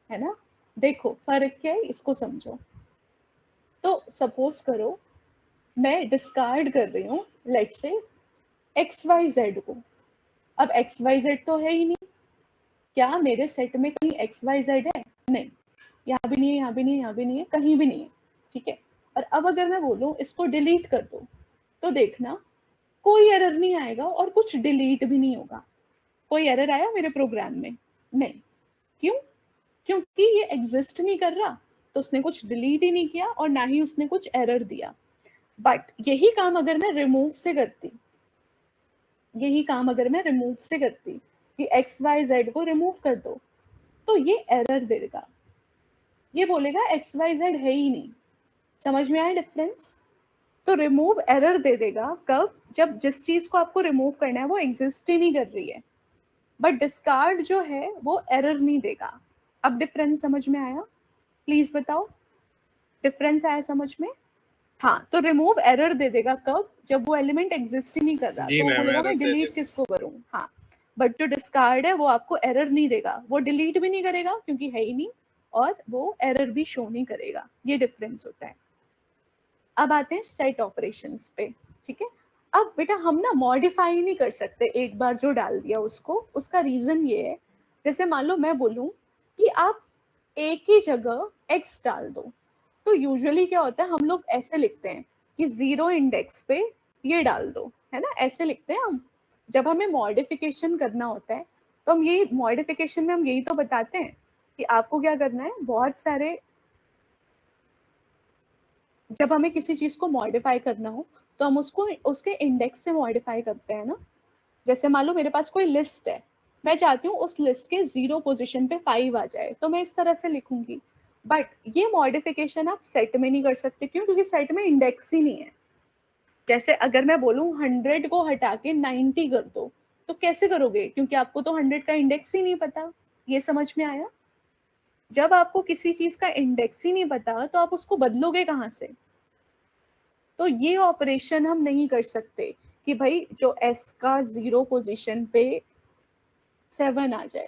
है ना? देखो फर्क क्या है, इसको समझो। तो सपोज करो मैं डिस्कार्ड कर रही हूँ let's say x Y Z को। अब एक्स वाई जेड तो है ही नहीं। क्या मेरे सेट में कहीं एक्स वाई जेड है? नहीं, यहाँ भी नहीं है, यहाँ भी नहीं है, यहाँ भी नहीं है, कहीं भी नहीं है। ठीक है, और अब अगर मैं बोलूँ इसको डिलीट कर दो तो देखना कोई एरर नहीं आएगा और कुछ डिलीट भी नहीं होगा। कोई एरर आया मेरे प्रोग्राम में? नहीं। क्यों? क्योंकि ये एग्जिस्ट नहीं कर रहा, तो उसने कुछ डिलीट ही नहीं किया और ना ही उसने कुछ एरर दिया। बट यही काम अगर मैं रिमूव से करती, यही काम अगर मैं रिमूव से करती कि एक्स वाई जेड को रिमूव कर दो, तो ये एरर देगा। ये बोलेगा एक्स वाई जेड है ही नहीं। समझ में आया डिफरेंस? तो रिमूव एरर दे देगा कब? जब जिस चीज को आपको रिमूव करना है वो एग्जिस्ट ही नहीं कर रही है। बट डिस्कार्ड जो है वो एरर नहीं देगा। अब डिफरेंस समझ में आया? प्लीज बताओ, डिफरेंस आया समझ में? हाँ, तो रिमूव एरर दे देगा कब? जब वो एलिमेंट एग्जिस्ट ही नहीं कर रहा, जी तो वो मैम, बोलेगा एरर मैं दे डिलीट देगा। किसको करूँ। हाँ, बट जो डिस्कार्ड है वो आपको एरर नहीं देगा, वो डिलीट भी नहीं करेगा क्योंकि है ही नहीं, और वो एरर भी शो नहीं करेगा। ये डिफरेंस होता है। अब आते हैं सेट ऑपरेशंस पे। ठीक है, अब बेटा हम ना मॉडिफाई नहीं कर सकते एक बार जो डाल दिया उसको। उसका रीजन ये है, जैसे मान लो मैं बोलूं कि आप एक ही जगह एक्स डाल दो, तो यूजुअली क्या होता है हम लोग ऐसे लिखते हैं कि जीरो इंडेक्स पे ये डाल दो, है ना? ऐसे लिखते हैं हम। जब हमें मॉडिफिकेशन करना होता है तो हम यही मॉडिफिकेशन में हम यही तो बताते हैं कि आपको क्या करना है। बहुत सारे, जब हमें किसी चीज को मॉडिफाई करना हो तो हम उसको उसके इंडेक्स से मॉडिफाई करते हैं ना। जैसे मान लो मेरे पास कोई लिस्ट है, मैं चाहती हूँ उस लिस्ट के 0 पोजीशन पे 5 आ जाए, तो मैं इस तरह से लिखूंगी। बट ये मॉडिफिकेशन आप सेट में नहीं कर सकते। क्यों? क्योंकि सेट में इंडेक्स ही नहीं है। जैसे अगर मैं बोलूँ 100 को हटा के 90 कर दो, तो कैसे करोगे? क्योंकि आपको तो 100 का इंडेक्स ही नहीं पता। ये समझ में आया? जब आपको किसी चीज का इंडेक्स ही नहीं पता तो आप उसको बदलोगे कहाँ से? तो ये ऑपरेशन हम नहीं कर सकते कि भाई जो एस का 0 पोजीशन पे 7 आ जाए।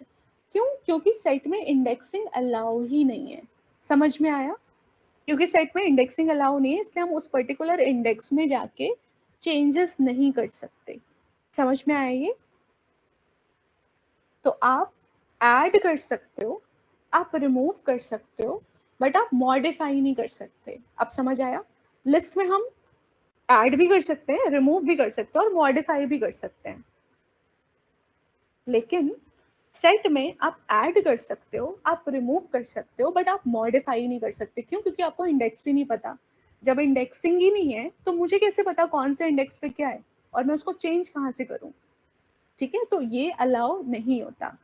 क्यों? क्योंकि सेट में इंडेक्सिंग अलाउ ही नहीं है। समझ में आया? क्योंकि सेट में इंडेक्सिंग अलाउ नहीं है, इसलिए हम उस पर्टिकुलर इंडेक्स में जाके चेंजेस नहीं कर सकते। समझ में आया ये? तो आप ऐड कर सकते हो, आप रिमूव कर सकते हो, बट आप मॉडिफाई नहीं कर सकते। अब समझ आया? लिस्ट में हम ऐड भी कर सकते हैं, रिमूव भी कर सकते हैं और मॉडिफाई भी कर सकते हैं। लेकिन सेट में आप ऐड कर सकते हो, आप रिमूव कर सकते हो, बट आप मॉडिफाई नहीं कर सकते। क्यों? क्योंकि आपको इंडेक्स ही नहीं पता। जब इंडेक्सिंग ही नहीं है तो मुझे कैसे पता कौन से इंडेक्स पे क्या है और मैं उसको चेंज कहाँ से करूँ? ठीक है, तो ये अलाउ नहीं होता।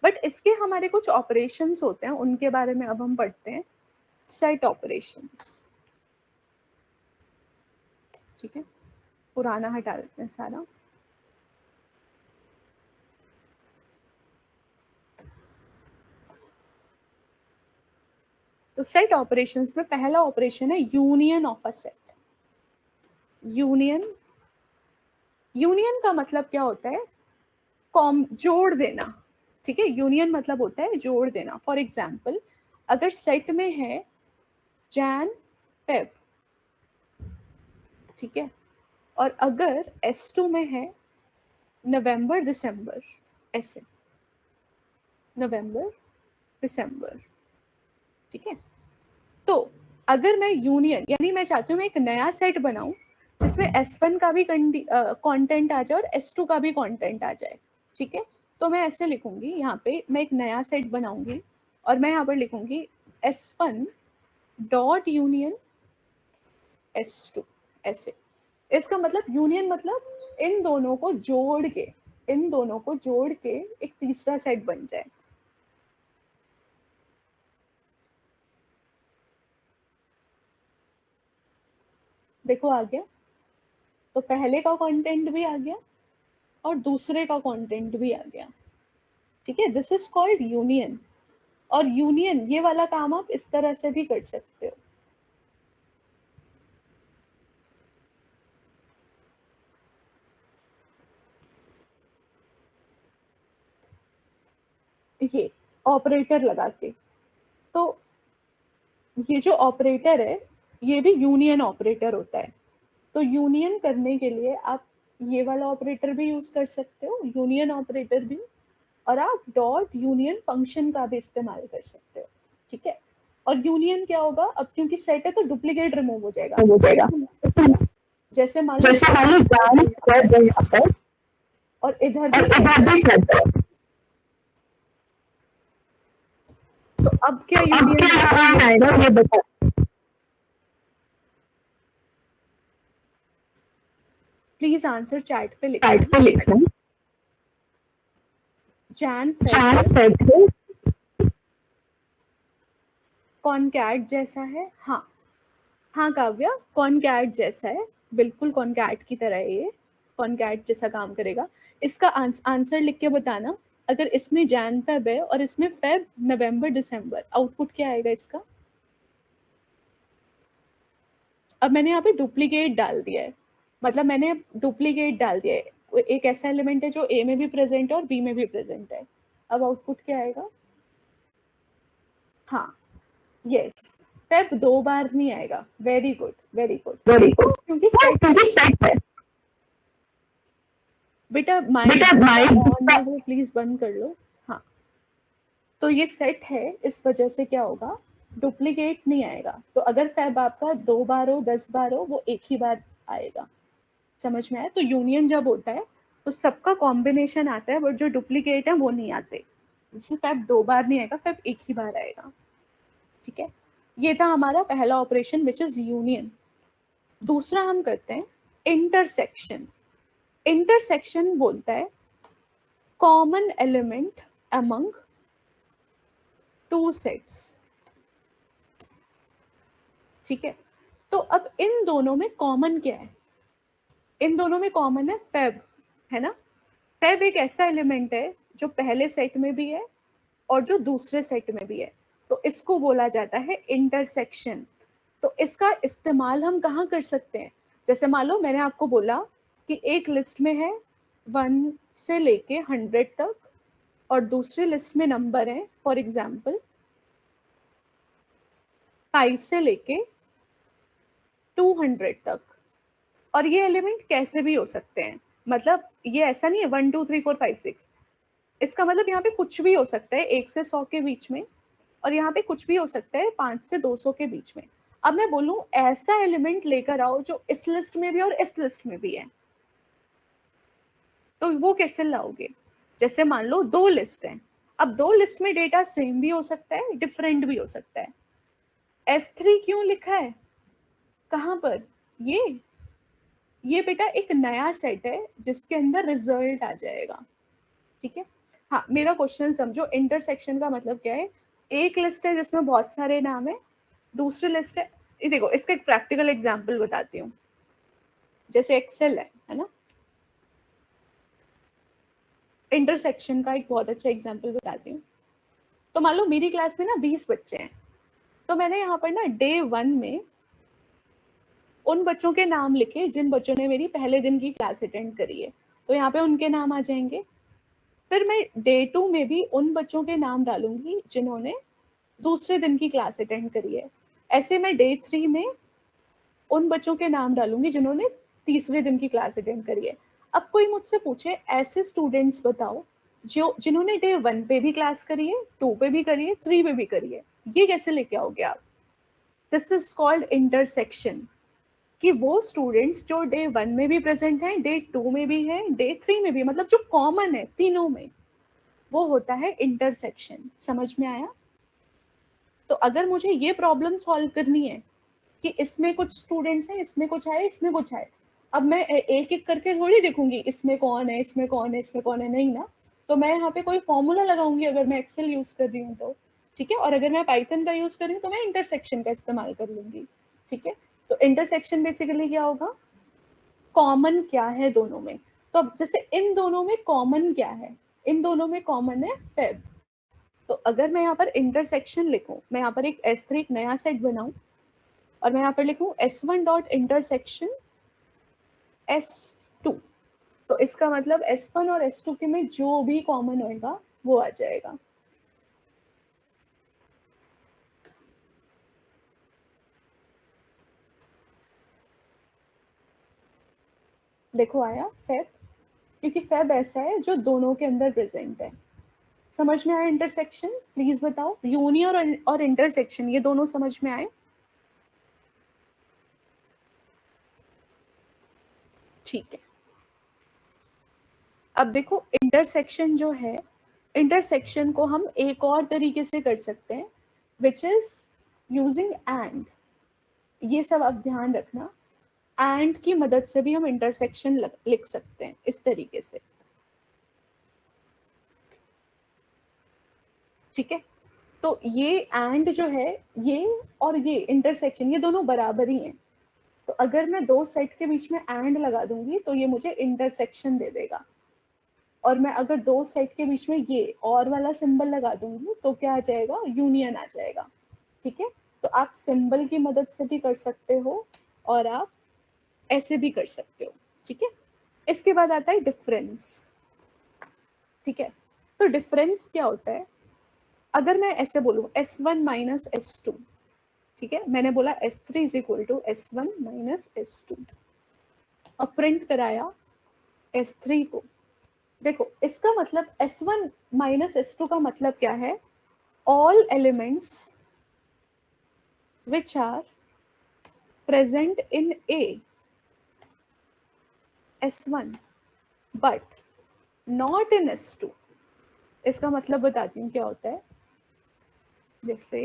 बट इसके हमारे कुछ ऑपरेशंस होते हैं, उनके बारे में अब हम पढ़ते हैं। Set operations. ठीक है, पुराना हटा देते हैं सारा। तो सेट ऑपरेशंस में पहला ऑपरेशन है union of a set. Union, union का मतलब क्या होता है? जोड़ देना। ठीक है, यूनियन मतलब होता है जोड़ देना। फॉर एग्जाम्पल, अगर सेट में है जैन फेब, ठीक है, और अगर S2 में है नवंबर दिसंबर, ऐसे नवंबर दिसंबर, ठीक है। तो अगर मैं यूनियन, यानी मैं चाहती हूँ मैं एक नया सेट बनाऊं जिसमें S1 का भी कंटेंट आ जाए और S2 का भी कंटेंट आ जाए, ठीक है। तो मैं ऐसे लिखूंगी, यहाँ पे मैं एक नया सेट बनाऊंगी और मैं यहाँ पर लिखूंगी S1 डॉट यूनियन S2, ऐसे। इसका मतलब यूनियन मतलब इन दोनों को जोड़ के, इन दोनों को जोड़ के एक तीसरा सेट बन जाए। देखो आ गया। तो पहले का कंटेंट भी आ गया और दूसरे का कंटेंट भी आ गया, ठीक है। This is called union. और यूनियन ये वाला काम आप इस तरह से भी कर सकते हो। ये ऑपरेटर लगा के, तो ये जो ऑपरेटर है ये भी यूनियन ऑपरेटर होता है। तो यूनियन करने के लिए आप ये वाला ऑपरेटर भी यूज कर सकते हो, यूनियन ऑपरेटर भी, और आप डॉट यूनियन फंक्शन का भी इस्तेमाल कर सकते हो, ठीक है। और यूनियन क्या होगा, अब क्योंकि सेट है तो डुप्लीकेट रिमूव हो जाएगा। जैसे मान लो और इधर भी, तो अब क्या यूनियन आएगा ये बता। प्लीज आंसर चैट पे लिखना। जैन फेब कॉनकैट जैसा है। हाँ हाँ काव्या, कॉनकैट जैसा है, बिल्कुल कॉनकैट की तरह है, ये कॉनकैट जैसा काम करेगा। इसका आंसर लिख के बताना। अगर इसमें जैन फेब है और इसमें फेब नवंबर दिसंबर, आउटपुट क्या आएगा इसका? अब मैंने यहाँ पे डुप्लीकेट डाल दिया है, मतलब मैंने डुप्लीकेट डाल दिया है। एक ऐसा एलिमेंट है जो ए में भी प्रेजेंट है और बी में भी प्रेजेंट है। अब आउटपुट क्या आएगा? हाँ यस, फेब 2 बार नहीं आएगा। Very good very good very good, क्योंकि सेट है। बेटा माइक ऑन है वो प्लीज बंद कर लो। हाँ, तो ये सेट है, इस वजह से क्या होगा, डुप्लीकेट नहीं आएगा। तो अगर फैब आपका 2 बार हो 10 बार हो, वो एक ही बार आएगा। समझ में आया? तो यूनियन जब होता है तो सबका कॉम्बिनेशन आता है, बट जो डुप्लीकेट है वो नहीं आते। जैसे फैब 2 बार नहीं आएगा, फैब एक ही बार आएगा, ठीक है। ये था हमारा पहला ऑपरेशन विच इज यूनियन। दूसरा हम करते हैं इंटरसेक्शन। इंटरसेक्शन बोलता है common element among two sets, ठीक है। तो अब इन दोनों में कॉमन क्या है? इन दोनों में कॉमन है फेब, है ना। फेब एक ऐसा एलिमेंट है जो पहले सेट में भी है और जो दूसरे सेट में भी है, तो इसको बोला जाता है इंटरसेक्शन। तो इसका इस्तेमाल हम कहाँ कर सकते हैं? जैसे मान लो मैंने आपको बोला कि एक लिस्ट में है 1 से लेके 100 तक और दूसरी लिस्ट में नंबर है फॉर एग्जाम्पल 5 से लेके 200 तक, और ये एलिमेंट कैसे भी हो सकते हैं। मतलब ये ऐसा नहीं है 1 2 3 4 5 6, इसका मतलब यहाँ पे कुछ भी हो सकता है 1 से 100 के बीच में, और यहाँ पे कुछ भी हो सकता है 5 से 200 के बीच में। अब मैं बोलूं ऐसा एलिमेंट लेकर आओ जो इस लिस्ट में भी और इस लिस्ट में भी है, तो वो कैसे लाओगे? जैसे मान लो 2 लिस्ट हैं, अब 2 लिस्ट में डेटा सेम भी हो सकता है, डिफरेंट भी हो सकता है। S3 क्यों लिखा है कहाँ पर? ये बेटा एक नया सेट है जिसके अंदर रिजल्ट आ जाएगा, ठीक है। हाँ, मेरा क्वेश्चन समझो, इंटरसेक्शन का मतलब क्या है? एक लिस्ट है जिसमें बहुत सारे नाम है, दूसरी लिस्ट है, ये देखो इसका एक प्रैक्टिकल एग्जांपल बताती हूँ। जैसे एक्सेल है ना। इंटरसेक्शन का एक बहुत अच्छा एग्जाम्पल बताती हूँ। तो मान लो मेरी क्लास में ना 20 बच्चे हैं, तो मैंने यहाँ पर ना डे 1 में उन बच्चों के नाम लिखे जिन बच्चों ने मेरी पहले दिन की क्लास अटेंड करी है, तो यहाँ पे उनके नाम आ जाएंगे। फिर मैं डे 2 में भी उन बच्चों के नाम डालूंगी जिन्होंने दूसरे दिन की क्लास अटेंड करी है। ऐसे मैं डे 3 में उन बच्चों के नाम डालूंगी जिन्होंने तीसरे दिन की क्लास अटेंड करी है। अब कोई मुझसे पूछे ऐसे स्टूडेंट्स बताओ जो जिन्होंने डे 1 पे भी क्लास करी है, 2 पे भी करी है, 3 पे भी करी है, ये कैसे लेके आओगे आप? दिस इज कॉल्ड इंटरसेक्शन, कि वो स्टूडेंट्स जो डे 1 में भी प्रेजेंट हैं, डे 2 में भी हैं, डे 3 में भी, मतलब जो कॉमन है तीनों में, वो होता है इंटरसेक्शन। समझ में आया? तो अगर मुझे ये प्रॉब्लम सॉल्व करनी है कि इसमें कुछ स्टूडेंट्स हैं, इसमें कुछ आए, इसमें कुछ आए, अब मैं एक एक करके थोड़ी देखूंगी इसमें कौन है, इसमें कौन है, इसमें कौन है, नहीं ना। तो मैं यहाँ पे कोई फॉर्मूला लगाऊंगी अगर मैं एक्सेल यूज कर रही हूँ तो, ठीक है। और अगर मैं पाइथन का यूज कर रही हूँ तो मैं इंटरसेक्शन का इस्तेमाल कर लूंगी, ठीक है। तो इंटरसेक्शन बेसिकली क्या होगा, कॉमन क्या है दोनों में। तो अब जैसे इन दोनों में कॉमन क्या है, इन दोनों में कॉमन है फेब। तो अगर मैं यहाँ पर इंटरसेक्शन लिखूं, मैं यहाँ पर एक S3 एक नया सेट बनाऊं और मैं यहाँ पर लिखूं S1 डॉट इंटरसेक्शन S2, तो इसका मतलब S1 और S2 के में जो भी कॉमन होगा वो आ जाएगा। देखो आया फेब, क्योंकि फेब ऐसा है जो दोनों के अंदर प्रेजेंट है। समझ में आया इंटरसेक्शन? प्लीज बताओ, यूनियन और इंटरसेक्शन ये दोनों समझ में आए? ठीक है। अब देखो इंटरसेक्शन जो है, इंटरसेक्शन को हम एक और तरीके से कर सकते हैं, विच इज यूजिंग एंड। ये सब आप ध्यान रखना, एंड की मदद से भी हम इंटरसेक्शन लिख सकते हैं इस तरीके से, ठीक है। तो ये एंड जो है, ये और ये इंटरसेक्शन, ये दोनों बराबर ही हैं। तो अगर मैं दो सेट के बीच में एंड लगा दूंगी तो ये मुझे इंटरसेक्शन दे देगा, और मैं अगर दो सेट के बीच में ये और वाला सिंबल लगा दूंगी तो क्या आ जाएगा, यूनियन आ जाएगा, ठीक है। तो आप सिंबल की मदद से भी कर सकते हो और आप ऐसे भी कर सकते हो, ठीक है। इसके बाद आता है डिफरेंस, ठीक है। तो डिफरेंस क्या होता है, अगर मैं ऐसे बोलूं S1 माइनस S2, ठीक है, मैंने बोला S3 is equal to S1 minus S2 और प्रिंट कराया S3 को। देखो इसका मतलब S1 माइनस S2 का मतलब क्या है, all elements which are present in A S1 but not in S2। इसका मतलब बताती हूँ क्या होता है। जैसे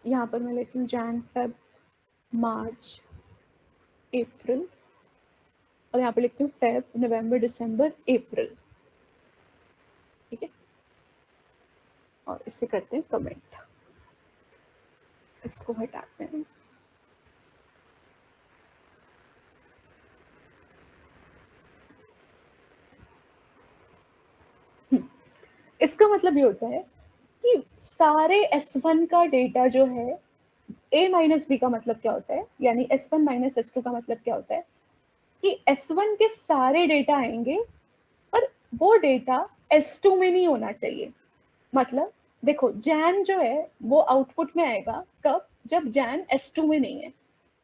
यहाँ पर मैं लेती हूँ जैन फेब मार्च अप्रैल, और यहाँ पे लिखती हूँ फेब नवंबर दिसंबर अप्रैल, ठीक है। और इसे करते हैं कमेंट, इसको हटाते हैं। इसका मतलब ये होता है कि सारे S1 का डेटा जो है, A माइनस बी का मतलब क्या होता है, यानी S1 माइनस S2 का मतलब क्या होता है कि S1 के सारे डेटा आएंगे, पर वो डेटा S2 में नहीं होना चाहिए। मतलब देखो जैन जो है वो आउटपुट में आएगा कब, जब जैन S2 में नहीं है।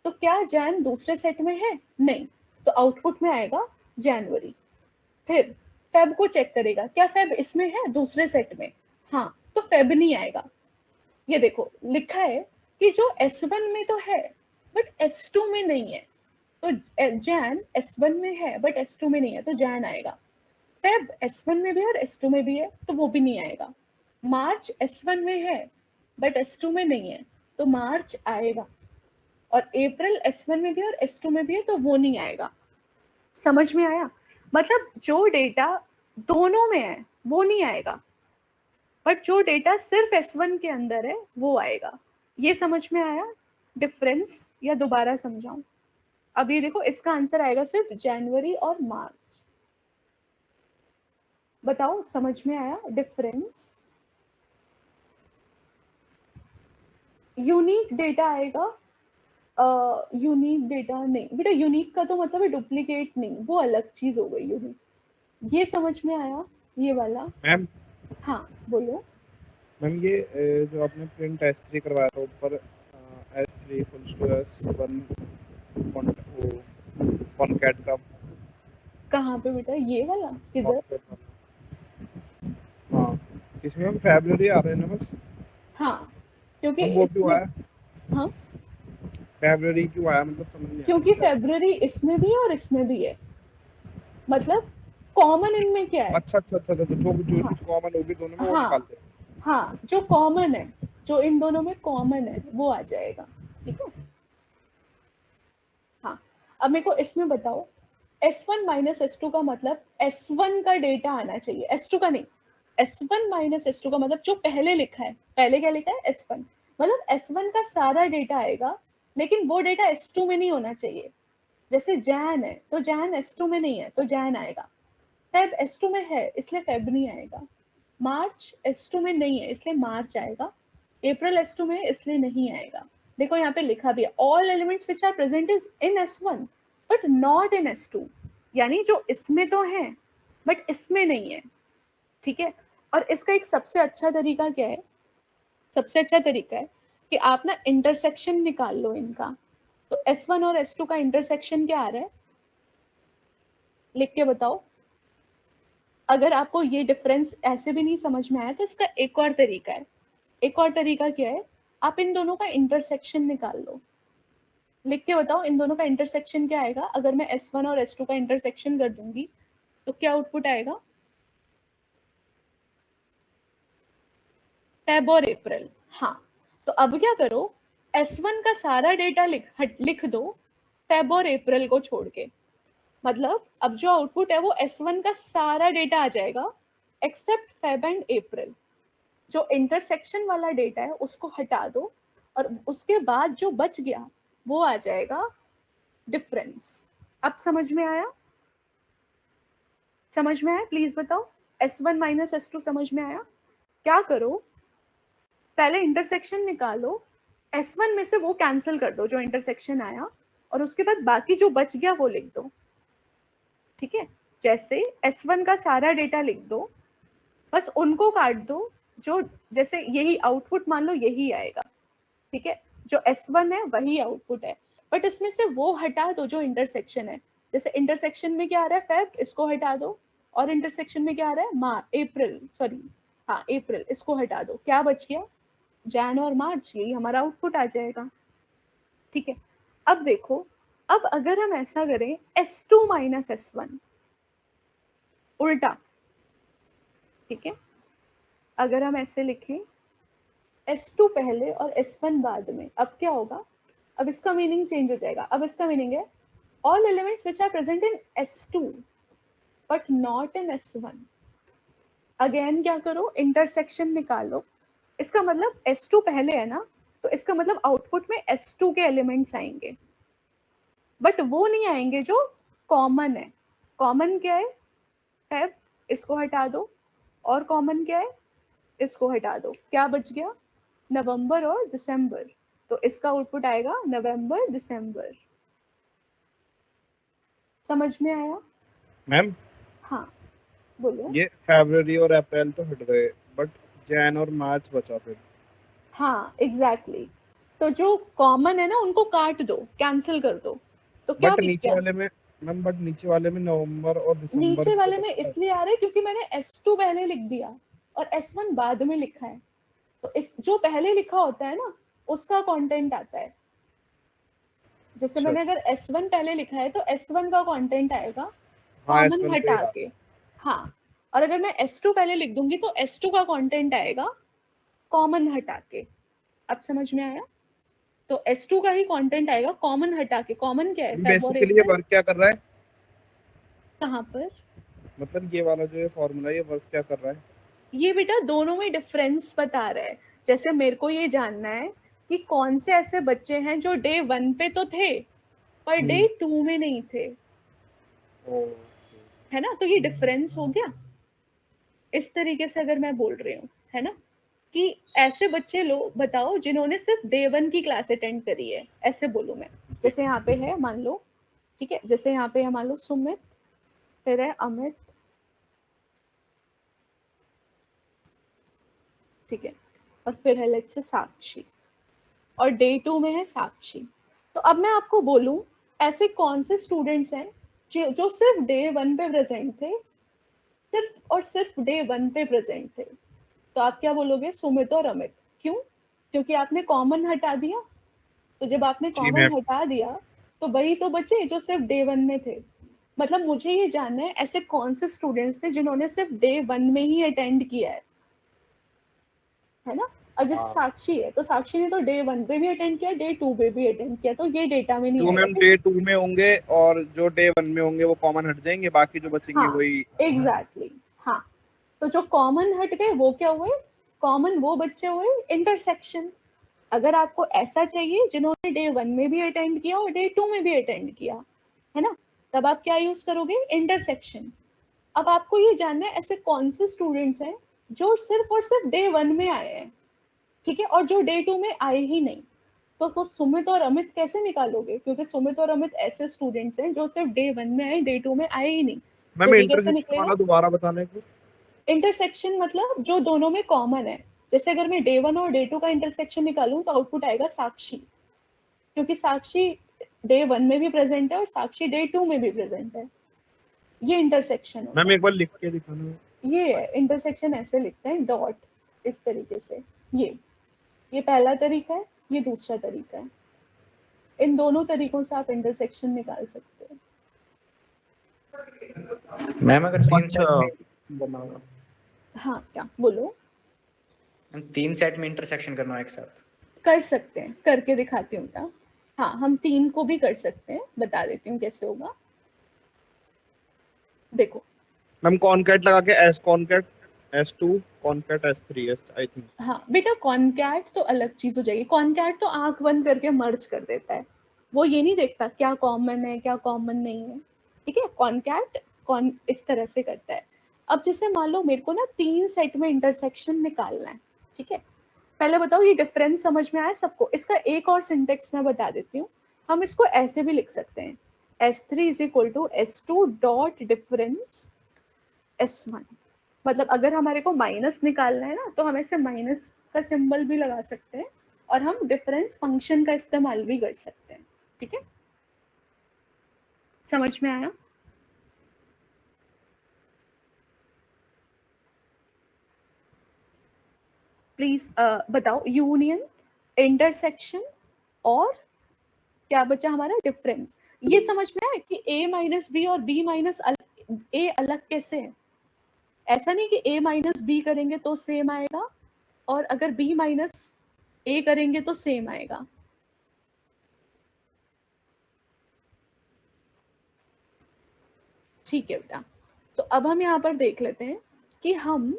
तो क्या जैन दूसरे सेट में है? नहीं, तो आउटपुट में आएगा जनवरी। फिर फेब को चेक करेगा, क्या फेब इसमें है दूसरे सेट में? हाँ, तो फेब नहीं आएगा। ये देखो लिखा है कि जो S1 में तो है बट S2 में नहीं है, तो जैन S1 में है बट S2 में नहीं है, तो जैन आएगा। फेब S1 में भी और S2 में भी है, तो वो भी नहीं आएगा। मार्च S1 में है बट S2 में नहीं है, तो मार्च आएगा। और अप्रैल S1 में भी और S2 में भी है, तो वो नहीं आएगा। समझ में आया? मतलब जो डेटा दोनों में है वो नहीं आएगा, बट जो डेटा सिर्फ S1 के अंदर है वो आएगा। ये समझ में आया डिफरेंस या दोबारा समझाऊं? अब ये देखो, इसका आंसर आएगा सिर्फ जनवरी और मार्च। बताओ समझ में आया डिफरेंस? यूनिक डेटा आएगा, यूनिक डेटा नहीं बेटा, यूनिक का तो मतलब है डुप्लीकेट नहीं, वो अलग चीज हो गई यूनिक। ये समझ में आया ये वाला? मैम हाँ बोलो। मैम ये जो आपने प्रिंट S3 करवाया था ऊपर, S3 equals to S1 concat का कहाँ पे बेटा, ये वाला किधर? concat वाला। हाँ, इसमें हम फेब्रुअरी आ रहे हैं ना बस। हाँ क्योंकि हम वो क्यों इसमें, आया, हाँ फेब्रुअरी क्यों आया, मतलब समझ नहीं आया क्योंकि इसका। फेब्रुअरी इसमें भी है और इसमें भी है, मतलब कॉमन इनमें क्या है? अच्छा अच्छा अच्छा अच्छा, जो जो हाँ चीज कॉमन होगी दोनों में वो हाँ निकालते हैं। हाँ, जो कॉमन है, जो इन दोनों में कॉमन है वो आ जाएगा। ठीक है। हाँ, अब मेरे को इसमें बताओ, S1 माइनस S2 का मतलब S1 का डेटा आना चाहिए, S2 का नहीं। S1 माइनस S2 का मतलब जो पहले लिखा है, पहले क्या लिखा है S1, मतलब S1 का सारा डेटा आएगा, लेकिन वो डेटा S2 में नहीं होना चाहिए। जैसे जैन है तो जैन S2 में नहीं है तो जैन आएगा, फेब S2 में है इसलिए फेब नहीं आएगा, मार्च S2 में नहीं है इसलिए मार्च आएगा, अप्रैल S2 में है इसलिए नहीं आएगा। देखो यहाँ पे लिखा भी है, all elements which are present is in S1 but not in S2, यानी जो इसमें तो है बट इसमें नहीं है। ठीक है। और इसका एक सबसे अच्छा तरीका क्या है, सबसे अच्छा तरीका है कि आप ना इंटरसेक्शन निकाल लो इनका। तो S1 और S2 का इंटरसेक्शन क्या आ रहा है, लिख के बताओ। अगर आपको ये डिफरेंस ऐसे भी नहीं समझ में आया तो इसका एक और तरीका है। एक और तरीका क्या है, आप इन दोनों का इंटरसेक्शन निकाल लो। लिख के बताओ इन दोनों का इंटरसेक्शन क्या आएगा। अगर मैं S1 और S2 का इंटरसेक्शन कर दूंगी तो क्या आउटपुट आएगा, फेब और अप्रैल। हाँ, तो अब क्या करो, S1 का सारा डेटा लिख दो फेब और अप्रैल को छोड़ के। मतलब अब जो आउटपुट है वो S1 का सारा डेटा आ जाएगा एक्सेप्ट फेब एंड अप्रैल। जो इंटरसेक्शन वाला डेटा है उसको हटा दो और उसके बाद जो बच गया वो आ जाएगा डिफरेंस। अब समझ में आया? समझ में आया प्लीज बताओ। S1 माइनस S2 समझ में आया? क्या करो, पहले इंटरसेक्शन निकालो, S1 में से वो कैंसिल कर दो जो इंटरसेक्शन आया, और उसके बाद बाकी जो बच गया वो लिख दो। ठीक है। जैसे S1 का सारा डेटा लिख दो, बस उनको काट दो जो, जैसे यही आउटपुट मान लो यही आएगा। ठीक है। जो S1 है वही आउटपुट है, बट इसमें से वो हटा दो जो इंटरसेक्शन है। जैसे इंटरसेक्शन में क्या आ रहा है फेब, इसको हटा दो, और इंटरसेक्शन में क्या आ रहा है अप्रैल, सॉरी हाँ अप्रैल, इसको हटा दो, क्या बच गया, जैन और मार्च, यही हमारा आउटपुट आ जाएगा। ठीक है। अब देखो, अब अगर हम ऐसा करें S2 माइनस S1, उल्टा। ठीक है। अगर हम ऐसे लिखें S2 पहले और S1 बाद में, अब क्या होगा, अब इसका मीनिंग चेंज हो जाएगा। अब इसका मीनिंग है all elements which are present in S2 but not in S1। Again क्या करो, इंटरसेक्शन निकालो। इसका मतलब S2 पहले है ना, तो इसका मतलब आउटपुट में S2 के एलिमेंट्स आएंगे, बट वो नहीं आएंगे जो कॉमन है। कॉमन क्या है, फेब, इसको हटा दो, और कॉमन क्या है, इसको हटा दो, क्या बच गया, नवंबर और दिसंबर। तो इसका आउटपुट आएगा नवंबर दिसंबर। समझ में आया? मैम हाँ बोलो। ये फरवरी और अप्रैल तो हट गए, बट जैन और मार्च बचा फिर। हाँ एग्जैक्टली exactly. तो जो कॉमन है ना उनको काट दो, कैंसिल कर दो, तो क्या बट बच नीचे गया, वाले में मैम, बट नीचे वाले में नवंबर और दिसंबर नीचे भी तो वाले में बचा है। इसलिए आ रहा है क्योंकि मैंने S2 पहले लिख दिया और S1 बाद में लिखा है। तो इस जो पहले लिखा होता है ना उसका कंटेंट आता है। जैसे अच्छा मैंने अगर S1 पहले लिखा है तो S1 का कंटेंट आएगा हाँ, कॉमन S1 पे हटा यार। के। हाँ, और अगर मैं S2 पहले लिख दूंगी तो S2 का कंटेंट आएगा कॉमन हटा के। अब समझ में आया? तो S2 का ही कंटेंट आएगा कॉमन हटा के। कॉमन क्या है, फेब और बेसिकली ये अप्रैल। वर्क क्या कर रहा है, कहाँ पर? मतलब ये वाला जो ये फॉर्मूला ये वर्क क्या कर रहा है। ये बेटा दोनों में डिफरेंस बता रहा है। जैसे मेरे को ये जानना है कि कौन से ऐसे बच्चे हैं जो डे 1 पे तो थे पर डे 2 में नहीं थे, है ना। तो ये डिफरेंस हो गया। इस तरीके से अगर मैं बोल रही हूँ, है ना, कि ऐसे बच्चे लो बताओ जिन्होंने सिर्फ डे 1 की क्लास अटेंड करी है, ऐसे बोलूँ मैं। जैसे यहाँ पे है मान लो, ठीक है, जैसे यहाँ पे है मान लो सुमित, फिर है अमित, ठीक है, और फिर है लेट्स से साक्षी, और डे 2 में है साक्षी। तो अब मैं आपको बोलूं ऐसे कौन से स्टूडेंट्स हैं जो सिर्फ डे 1 पे प्रेजेंट थे, सिर्फ और सिर्फ डे 1 पे प्रेजेंट थे। तो आप क्या बोलोगे? सुमित और अमित। क्यों? क्योंकि आपने कॉमन हटा दिया। तो जब आपने जी कॉमन मैम। हटा दिया तो वही तो बचे जो सिर्फ डे 1 में थे। मतलब मुझे ये जानना है ऐसे कौन से स्टूडेंट्स थे जिन्होंने सिर्फ डे 1 में ही अटेंड किया है ना। अब जैसे हाँ, साक्षी है तो साक्षी ने तो डे 1 पे भी अटेंड किया, डे 2 पे भी अटेंड किया, तो ये डेटा में नहीं जो आएगा। मैम तो डे 2 में होंगे और जो डे 1 में होंगे वो कॉमन हट जाएंगे, बाकी जो बचेंगे हाँ, वही। एग्जैक्टली हाँ। तो जो कॉमन हट गए वो क्या हुए? कॉमन वो बच्चे हुए इंटरसेक्शन। अगर आपको ऐसा चाहिए जिन्होंने डे 1 में भी अटेंड किया और डे 2 में भी अटेंड किया, है ना, तब आप क्या यूज करोगे? इंटरसेक्शन। अब आपको ये जानना है ऐसे कौन से स्टूडेंट्स हैं जो सिर्फ और सिर्फ डे 1 में आए हैं, ठीक है, और जो डे 2 में आए ही नहीं। तो फिर सुमित और अमित कैसे निकालोगे? क्योंकि सुमित और अमित ऐसे स्टूडेंट्स हैं जो सिर्फ डे 1 में आए, डे 2 में आए ही नहीं। तो मैम ये कैसे इंटरसेक्शन निकलेगा? वाला दोबारा बताने को। इंटरसेक्शन मतलब जो दोनों में कॉमन है। जैसे अगर मैं डे 1 और डे 2 का इंटरसेक्शन निकालूं तो आउटपुट आएगा साक्षी, क्योंकि साक्षी डे 1 में भी प्रेजेंट है और साक्षी डे 2 में भी प्रेजेंट है। ये इंटरसेक्शन होता मैम एक है। बार लिख के दिखाना। ये इंटरसेक्शन ऐसे लिखते हैं, डॉट, इस तरीके से। ये पहला तरीका है, ये दूसरा तरीका है। इन दोनों तरीकों से आप इंटरसेक्शन निकाल सकते हो। मैम अगर तीन अच्छा, सेट में बनाना। हाँ, क्या बोलो? तीन सेट में इंटरसेक्शन करना हो एक साथ। कर सकते हैं, करके दिखाती हूँ ना। हाँ, हम 3 को भी कर सकते हैं, बता देती हूँ कैसे होगा। देखो, मैम कॉनकैट लगा के S concat S2 concat S3 I think. हाँ बेटा, कॉनकैट तो अलग चीज हो जाएगी। कॉनकैट तो आंख बंद करके मर्ज कर देता है, वो ये नहीं देखता क्या कॉमन है क्या कॉमन नहीं है, ठीक है। कॉनकैट कौन इस तरह से करता है। अब जैसे मान लो मेरे को ना 3 सेट में इंटरसेक्शन निकालना है, ठीक है। पहले बताओ ये डिफरेंस समझ में आया सबको? इसका एक और सिंटेक्स मैं बता देती हूँ। हम इसको ऐसे भी लिख सकते हैं, S3 is equal to S2 dot difference S1। मतलब अगर हमारे को माइनस निकालना है ना तो हम ऐसे माइनस का सिंबल भी लगा सकते हैं और हम डिफरेंस फंक्शन का इस्तेमाल भी कर सकते हैं, ठीक है। समझ में आया? प्लीज बताओ, यूनियन, इंटरसेक्शन और क्या बचा हमारा? डिफरेंस। ये समझ में आया कि a माइनस बी और b माइनस a अलग कैसे है? ऐसा नहीं कि a माइनस बी करेंगे तो सेम आएगा और अगर b माइनस a करेंगे तो सेम आएगा। ठीक है बेटा। तो अब हम यहाँ पर देख लेते हैं कि हम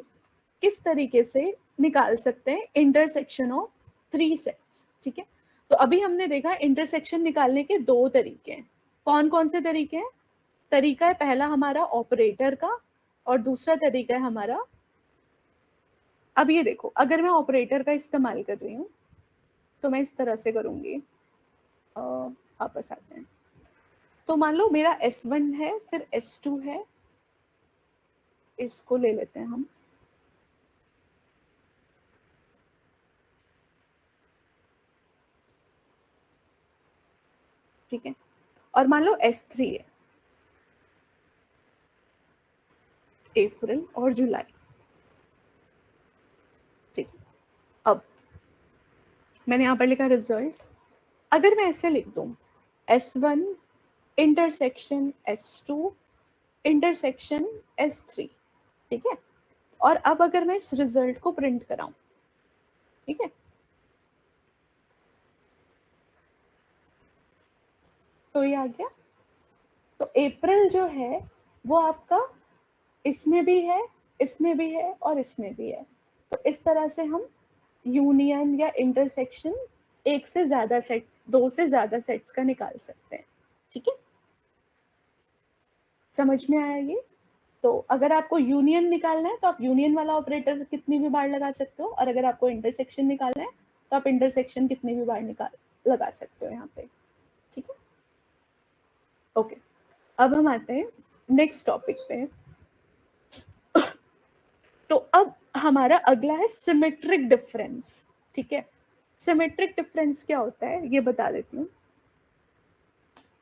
किस तरीके से निकाल सकते हैं इंटरसेक्शन ऑफ 3 सेट्स, ठीक है। तो अभी हमने देखा इंटरसेक्शन निकालने के 2 तरीके हैं। कौन कौन से तरीके हैं? तरीका है पहला हमारा ऑपरेटर का और दूसरा तरीका है हमारा, अब ये देखो, अगर मैं ऑपरेटर का इस्तेमाल कर रही हूँ तो मैं इस तरह से करूंगी। वापस आते हैं। तो मान लो मेरा S1 है, फिर S2 है, इसको ले लेते हैं हम, ठीक है। और मान लो S3 है, अप्रैल और जुलाई, ठीक है। अब मैंने यहाँ पर लिखा रिजल्ट। अगर मैं ऐसे लिख दूं S1 intersection S2 intersection S3, ठीक है। और अब अगर मैं इस रिजल्ट को प्रिंट कराऊं, ठीक है, तो ये आ गया। तो अप्रैल जो है वो आपका इसमें भी है, इसमें भी है और इसमें भी है। तो इस तरह से हम यूनियन या इंटरसेक्शन एक से ज्यादा सेट, 2 से ज्यादा सेट्स का निकाल सकते हैं। ठीक है, समझ में आया ये? तो अगर आपको यूनियन निकालना है तो आप यूनियन वाला ऑपरेटर कितनी भी बार लगा सकते हो, और अगर आपको इंटरसेक्शन निकालना है तो आप इंटरसेक्शन कितनी भी बार लगा सकते हो यहाँ पे। ठीक है, ओके। अब हम आते हैं नेक्स्ट टॉपिक पे। तो अब हमारा अगला है सिमेट्रिक डिफरेंस। ठीक है, सिमेट्रिक डिफरेंस क्या होता है ये बता देती हूँ।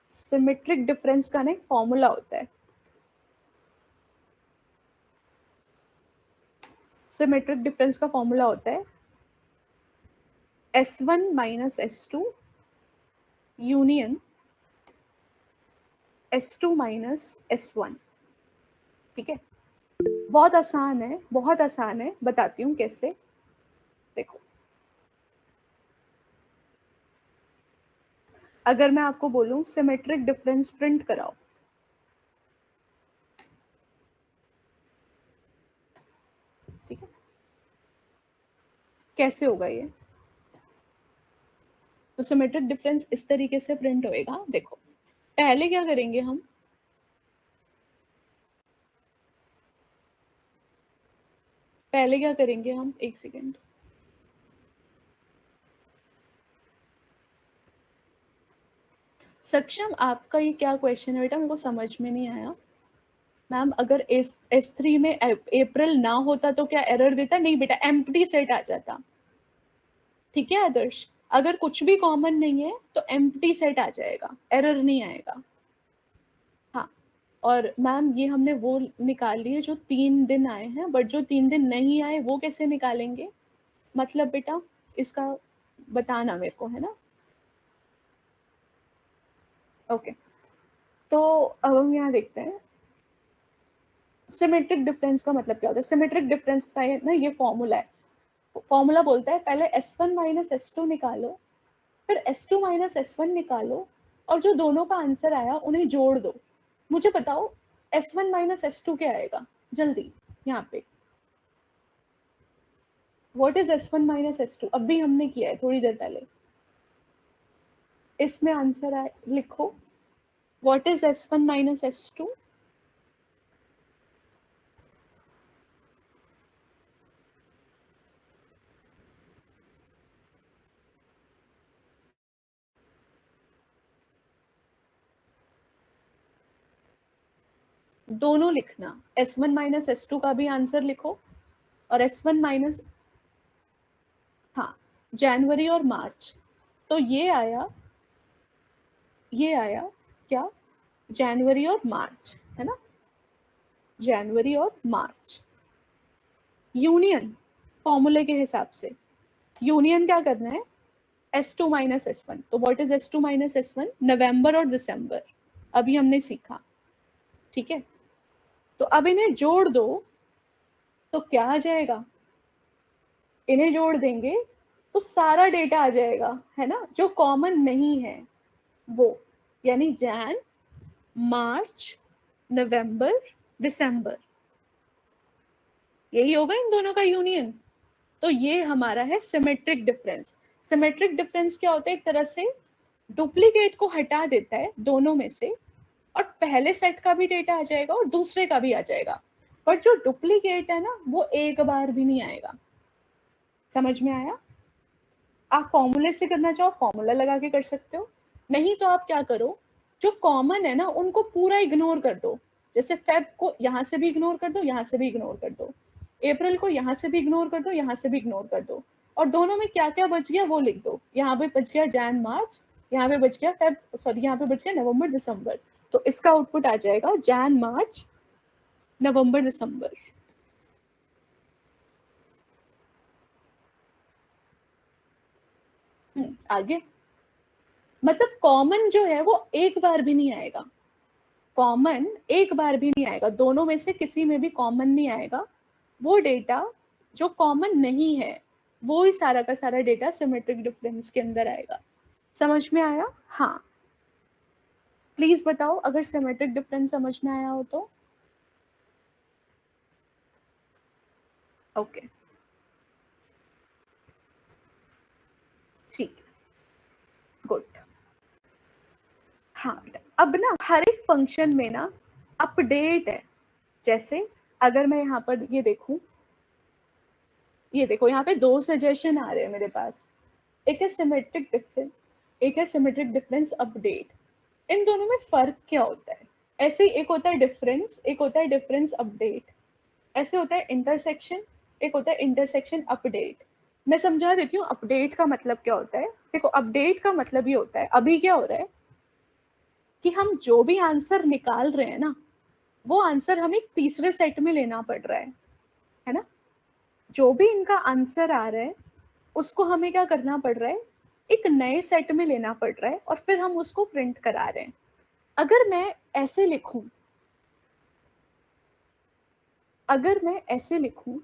सिमेट्रिक डिफरेंस का ना एक फॉर्मूला होता है। सिमेट्रिक डिफरेंस का फॉर्मूला होता है S1 minus S2 union S2 minus S1। ठीक है, बहुत आसान है, बहुत आसान है, बताती हूँ कैसे। देखो, अगर मैं आपको बोलूं सिमेट्रिक डिफरेंस प्रिंट कराओ, ठीक है, कैसे होगा ये? तो सिमेट्रिक डिफरेंस इस तरीके से प्रिंट होएगा। देखो, पहले क्या करेंगे हम, पहले क्या करेंगे हम, एक सेकेंड। सक्षम, आपका ये क्या क्वेश्चन है बेटा, मेरे को समझ में नहीं आया। मैम, अगर S3 में अप्रैल ना होता तो क्या एरर देता? नहीं बेटा, एम्प्टी सेट आ जाता। ठीक है आदर्श, अगर कुछ भी कॉमन नहीं है तो एम्प्टी सेट आ जाएगा, एरर नहीं आएगा। हाँ, और मैम ये हमने वो निकाल लिए जो 3 दिन आए हैं, बट जो 3 दिन नहीं आए वो कैसे निकालेंगे? मतलब बेटा इसका बताना मेरे को, है ना? ओके, तो अब हम यहाँ देखते हैं सिमेट्रिक डिफरेंस का मतलब क्या होता है। सिमेट्रिक डिफरेंस का ना ये फॉर्मूला है। फॉर्मूला बोलता है पहले S1 माइनस S2 निकालो, फिर S2 माइनस S1 निकालो, और जो दोनों का आंसर आया उन्हें जोड़ दो। मुझे बताओ S1 माइनस S2 क्या आएगा, जल्दी यहाँ पे। What is S1 minus S2? अभी हमने किया है थोड़ी देर पहले। इसमें आंसर आए, लिखो what is S1 minus S2। दोनों लिखना, S1 माइनस S2 का भी आंसर लिखो, और S1 माइनस, हाँ, जनवरी और मार्च। तो ये आया क्या, जनवरी और मार्च, है ना? जनवरी और मार्च। यूनियन फॉर्मूले के हिसाब से यूनियन क्या करना है, S2 माइनस S1। तो what is S2 minus S1? नवंबर और दिसंबर, अभी हमने सीखा। ठीक है, तो अब इन्हें जोड़ दो तो क्या आ जाएगा, इन्हें जोड़ देंगे तो सारा डेटा आ जाएगा, है ना, जो कॉमन नहीं है वो, यानी जैन, मार्च, नवंबर, दिसंबर, यही होगा इन दोनों का यूनियन। तो ये हमारा है सिमेट्रिक डिफरेंस। सिमेट्रिक डिफरेंस क्या होता है, एक तरह से डुप्लीकेट को हटा देता है दोनों में से, और पहले सेट का भी डेटा आ जाएगा और दूसरे का भी आ जाएगा, पर जो डुप्लीकेट है ना वो एक बार भी नहीं आएगा। समझ में आया? आप फॉर्मूले से करना चाहो फॉर्मूला लगा के कर सकते हो, नहीं तो आप क्या करो, जो कॉमन है ना उनको पूरा इग्नोर कर दो। जैसे फेब को यहाँ से भी इग्नोर कर दो, यहाँ से भी इग्नोर कर दो, अप्रैल को यहाँ से भी इग्नोर कर दो, यहाँ से भी इग्नोर कर दो, और दोनों में क्या क्या बच गया वो लिख दो। यहाँ पे बच गया जैन मार्च, यहाँ पे बच गया फेब, सॉरी यहाँ पे बच गया नवंबर दिसंबर। तो इसका आउटपुट आ जाएगा जैन मार्च नवंबर दिसंबर। आगे, मतलब कॉमन जो है वो एक बार भी नहीं आएगा, कॉमन एक बार भी नहीं आएगा, दोनों में से किसी में भी कॉमन नहीं आएगा। वो डेटा जो कॉमन नहीं है वो ही सारा का सारा डेटा सिमेट्रिक डिफरेंस के अंदर आएगा। समझ में आया? हाँ, प्लीज बताओ अगर सिमेट्रिक डिफरेंस समझ में आया हो तो। ओके, ठीक। हाँ बेटा, अब ना हर एक फंक्शन में ना अपडेट है। जैसे अगर मैं यहाँ पर ये देखूं, ये देखो यहाँ पे 2 सजेशन आ रहे हैं मेरे पास, एक है सिमेट्रिक डिफरेंस, एक है सिमेट्रिक डिफरेंस अपडेट। इन दोनों में फर्क क्या होता है? ऐसे ही एक होता है डिफरेंस, एक होता है डिफरेंस अपडेट। ऐसे होता है इंटरसेक्शन, एक होता है इंटरसेक्शन अपडेट। मैं समझा देती हूँ अपडेट का मतलब क्या होता है। देखो अपडेट का मतलब ये होता है, अभी क्या हो रहा है कि हम जो भी आंसर निकाल रहे हैं ना, वो आंसर हमें तीसरे सेट में लेना पड़ रहा है ना। जो भी इनका आंसर आ रहा है उसको हमें क्या करना पड़ रहा है, एक नए सेट में लेना पड़ रहा है और फिर हम उसको प्रिंट करा रहे हैं। अगर मैं ऐसे लिखूं, अगर मैं ऐसे लिखूं,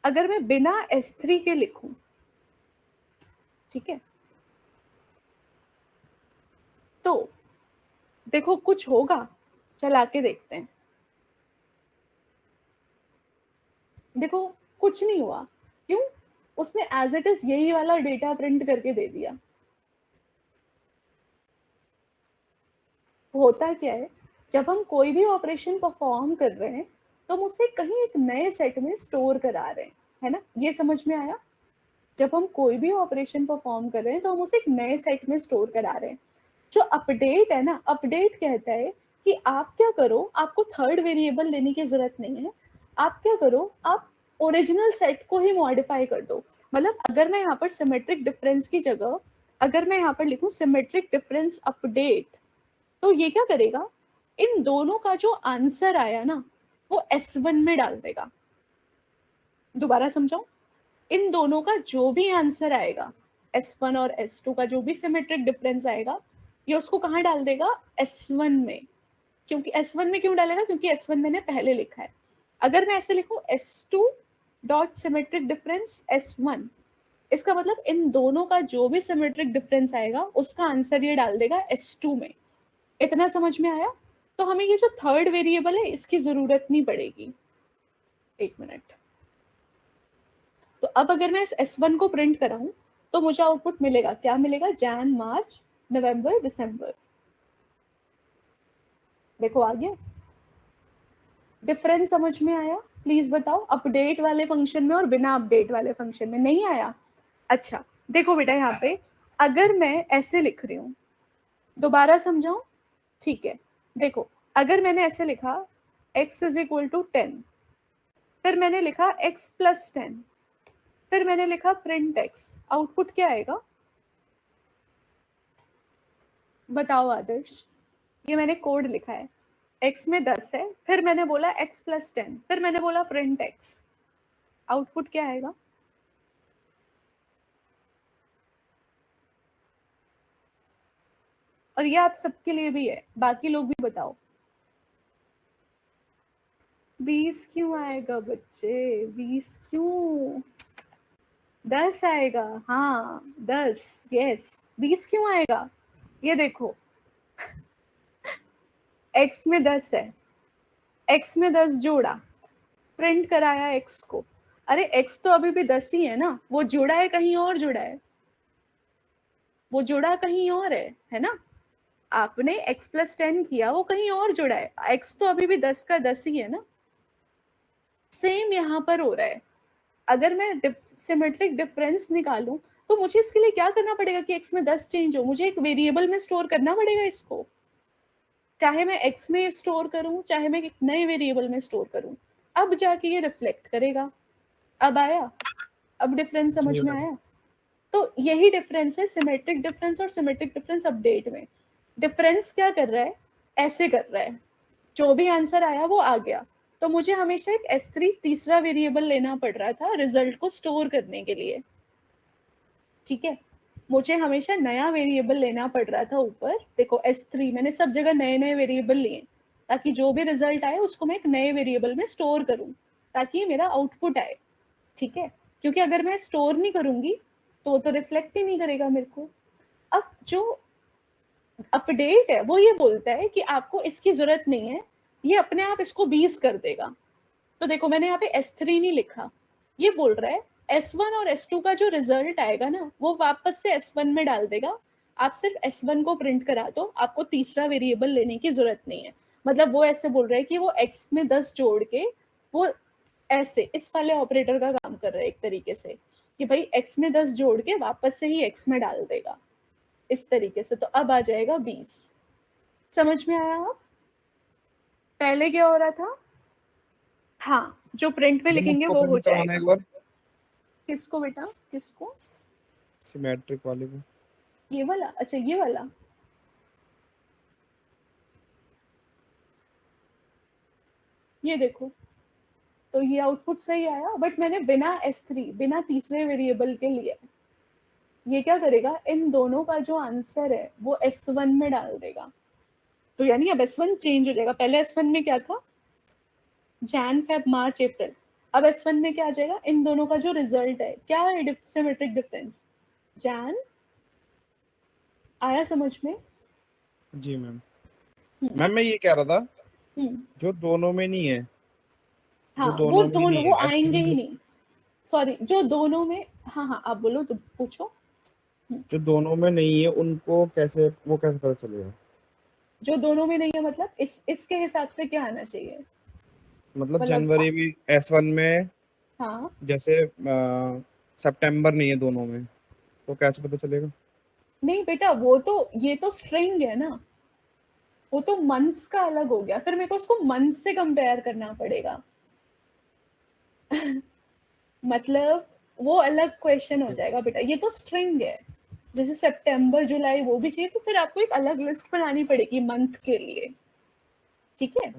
अगर मैं बिना S3 के लिखूं, ठीक है, तो देखो कुछ होगा, चला के देखते हैं। देखो कुछ नहीं हुआ, क्यों? उसने एज इट इज यही वाला डेटा प्रिंट करके दे दिया। होता क्या है, जब हम कोई भी ऑपरेशन परफॉर्म कर रहे हैं तो हम उसे कहीं एक नए सेट में स्टोर करा रहे हैं, है ना। ये समझ में आया? जब हम कोई भी ऑपरेशन परफॉर्म कर रहे हैं तो हम उसे एक नए सेट में स्टोर करा रहे हैं। जो अपडेट है ना, अपडेट कहता है कि आप क्या करो, आपको थर्ड वेरिएबल लेने की जरूरत नहीं है। आप क्या करो, आप ओरिजिनल सेट को ही मॉडिफाई कर दो। मतलब अगर मैं यहाँ पर सिमेट्रिक डिफरेंस की जगह अगर मैं यहाँ पर लिखूं सिमेट्रिक डिफरेंस अपडेट, तो ये क्या करेगा, इन दोनों का जो आंसर आया ना वो S1 में डाल देगा। दोबारा समझाओ, इन दोनों का जो भी आंसर आएगा, S1 और S2 का जो भी सिमेट्रिक डिफरेंस आएगा, ये उसको कहाँ डाल देगा, S1 में। क्योंकि S1 में क्यों डालेगा, क्योंकि S1 मैंने पहले लिखा है। अगर मैं ऐसे लिखूं S2 dot symmetric difference S1, इसका मतलब इन दोनों का जो भी सिमेट्रिक डिफरेंस आएगा उसका आंसर ये डाल देगा S2 में। इतना समझ में आया? तो हमें ये जो थर्ड वेरिएबल है इसकी जरूरत नहीं पड़ेगी। एक मिनट। तो अब अगर मैं इस S1 को प्रिंट कराऊं तो मुझे आउटपुट मिलेगा, क्या मिलेगा, जैन मार्च नवंबर दिसंबर। देखो आ गया डिफरेंस, समझ में आया? प्लीज बताओ, अपडेट वाले फंक्शन में और बिना अपडेट वाले फंक्शन में नहीं आया? अच्छा देखो बेटा, यहाँ पे अगर मैं ऐसे लिख रही हूँ, दोबारा समझाऊं, ठीक है। देखो अगर मैंने ऐसे लिखा x इज इक्वल टू 10, फिर मैंने लिखा x प्लस 10, फिर मैंने लिखा प्रिंट x, आउटपुट क्या आएगा बताओ आदर्श? ये मैंने कोड लिखा है, x में 10 है, फिर मैंने बोला x प्लस 10, फिर मैंने बोला प्रिंट x, आउटपुट क्या आएगा? और ये आप सबके लिए भी है, बाकी लोग भी बताओ। 20 क्यों आएगा बच्चे, 20 क्यों? 10 आएगा, हाँ 10, यस। 20 क्यों आएगा? ये देखो x में 10 है, x में 10 जोड़ा, प्रिंट कराया x को। अरे x तो अभी भी 10 ही है ना, वो जुड़ा है कहीं और जुड़ा है, वो जुड़ा कहीं और है ना। आपने x प्लस 10 किया, वो कहीं और जुड़ा है, x तो अभी भी 10 का 10 ही है ना। सेम यहाँ पर हो रहा है। अगर मैं सिमेट्रिक डिफरेंस निकालूं तो मुझे इसके लिए क्या करना पड़ेगा कि x में 10 चेंज हो, मुझे एक वेरिएबल में स्टोर करना पड़ेगा इसको। चाहे मैं x में स्टोर करूं, चाहे मैं एक नए वेरिएबल में स्टोर करूं, अब जाके ये रिफ्लेक्ट करेगा। अब आया? अब डिफरेंस समझ में आया? तो यही डिफरेंस है सिमेट्रिक डिफरेंस और सिमेट्रिक डिफरेंस अपडेट में। डिफरेंस क्या कर रहा है, ऐसे कर रहा है, जो भी आंसर आया वो आ गया। तो मुझे हमेशा एक S3 तीसरा वेरिएबल लेना पड़ रहा था रिजल्ट को स्टोर करने के लिए, ठीक है। मुझे हमेशा नया वेरिएबल लेना पड़ रहा था ऊपर। देखो S3 मैंने सब जगह नए नए वेरिएबल लिए ताकि जो भी रिजल्ट आए उसको मैं एक नए वेरिएबल में स्टोर करूं ताकि मेरा आउटपुट आए, ठीक है। क्योंकि अगर मैं स्टोर नहीं करूंगी तो रिफ्लेक्ट ही नहीं करेगा मेरे को। अब जो अपडेट है वो ये बोलता है कि आपको इसकी जरूरत नहीं है, ये अपने आप इसको 20 कर देगा। तो देखो मैंने यहाँ पे S3 नहीं लिखा, ये बोल रहा है S1 और S2 का जो रिजल्ट आएगा ना वो वापस से S1 में डाल देगा। आप सिर्फ S1 को प्रिंट करा दो, आपको तीसरा वेरिएबल लेने की जरूरत नहीं है। मतलब वो ऐसे बोल रहा है कि वो x में 10 जोड़ के वो ऐसे इस वाले ऑपरेटर का काम कर रहा है एक तरीके से, कि भाई x में 10 जोड़ के वापस से ही x में डाल देगा इस तरीके से। तो अब आ जाएगा 20। समझ में आया? आप पहले क्या हो रहा था? हाँ, जो प्रिंट में मैम लिखेंगे उसको वो हो प्रिंट करवाना जाएगा। एक बार, किसको बेटा, किसको? सिमेट्रिक वाले को। ये वाला? अच्छा ये वाला। ये देखो, तो ये आउटपुट सही आया, बट मैंने बिना S3 बिना तीसरे वेरिएबल के लिए। ये क्या करेगा, इन दोनों का जो आंसर है वो S1 में डाल देगा। तो यानी अब S1 चेंज हो जाएगा। पहले S1 में क्या था, जैन फेब मार्च अप्रैल। अब S1 में क्या आ जाएगा, इन दोनों का जो रिजल्ट है क्या है, सिमेट्रिक डिफरेंस जैन। आया समझ में? जी मैम। मैम मैं ये कह रहा था, हम्म, जो दोनों में नहीं है, हाँ जो वो दोनों में ही दोनों नहीं वो है आएंगे ही S3, नहीं। सॉरी, जो दोनों में, हाँ हाँ आप बोलो तो पूछो। जो दोनों में नहीं है उनको कैसे, वो कैसे पता चलेगा? जो दोनों में नहीं है मतलब इसके हिसाब से क्या आना चाहिए? मतलब मतलब जनवरी भी S1 में, हाँ, जैसे सितंबर नहीं है दोनों में, तो कैसे पता चलेगा? नहीं बेटा वो तो, ये तो स्ट्रिंग है ना, वो तो मंथ्स का अलग हो गया, फिर मेरे को उसको मंथ से कंपेयर करना पड़ेगा। मतलब वो अलग क्वेश्चन हो जाएगा बेटा, ये तो स्ट्रिंग है। जैसे सितंबर जुलाई वो भी चाहिए, तो फिर आपको एक अलग लिस्ट बनानी पड़ेगी मंथ के लिए, ठीक है?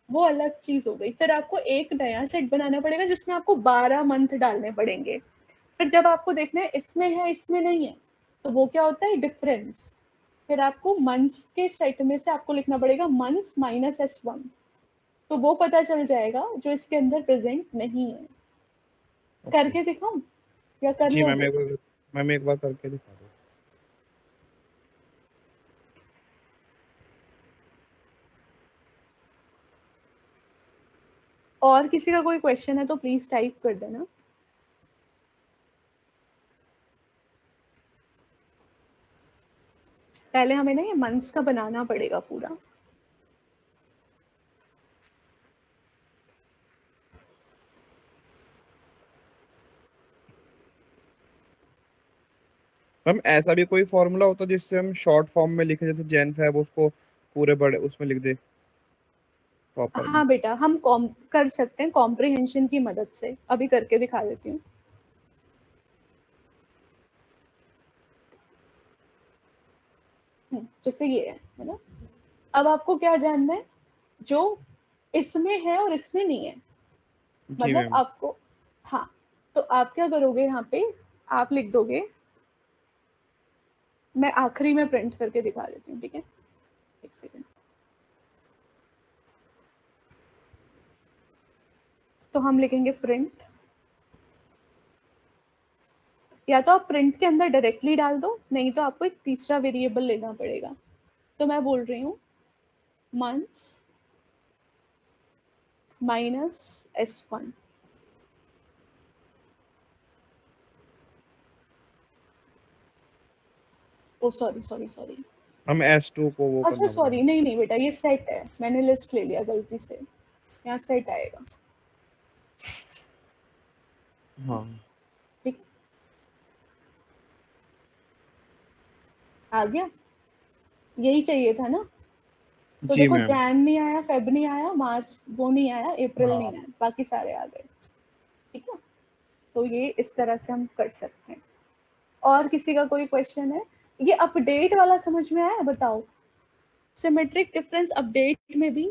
वो अलग चीज हो गई। फिर आपको एक नया सेट बनाना पड़ेगा जिसमें आपको 12 मंथ डालने पड़ेंगे। फिर जब आपको देखना है इसमें है इसमें नहीं है, तो वो क्या होता है, डिफरेंस। फिर आपको मंथ्स के सेट में से आपको लिखना पड़ेगा मंथ्स माइनस S1, तो वो पता चल जाएगा जो इसके अंदर प्रेजेंट नहीं है। ओके। करके दिखाऊं या कर जी लोगे? मैम एक बार करके दिखा दो। और किसी का कोई क्वेश्चन है तो प्लीज टाइप कर देना। पहले हमें ना ये मंथ्स का बनाना पड़ेगा पूरा। मैम ऐसा भी कोई फॉर्मूला होता है जिससे हम शॉर्ट फॉर्म में लिखे, जैसे जेन फैब उसको पूरे बड़े उसमें लिख दे प्रॉपर में? हाँ बेटा, हम कर सकते हैं कॉम्प्रिहेंशन की मदद से, अभी करके दिखा देती हूँ। जैसे ये है ना। अब आपको क्या जानना है, जो इसमें है और इसमें नहीं है, जी मतलब मैम। आपको, हाँ, तो आप क्या करोगे यहाँ पे, आप लिख दोगे, मैं आखिरी में प्रिंट करके दिखा देती हूँ, ठीक है? एक सेकेंड। तो हम लिखेंगे प्रिंट, या तो आप प्रिंट के अंदर डायरेक्टली डाल दो, नहीं तो आपको एक तीसरा वेरिएबल लेना पड़ेगा। तो मैं बोल रही हूँ मंथ्स माइनस S1। ओ सॉरी सॉरी सॉरी, हम S2 को वो अच्छा करना सॉरी, पड़ेगा। नहीं नहीं बेटा, ये सेट है, मैंने लिस्ट ले लिया गलती से, यहाँ सेट आएगा। हाँ। ठीक, आ गया? यही चाहिए था ना? तो जी देखो, मैम। जैन नहीं आया, फेब नहीं आया, मार्च वो नहीं आया, अप्रैल नहीं हाँ। आया, बाकी सारे आ गए। ठीक है, तो ये इस तरह से हम कर सकते हैं। और किसी का कोई क्वेश्चन है? ये अपडेट वाला समझ में आया? बताओ, सिमेट्रिक डिफरेंस अपडेट में भी,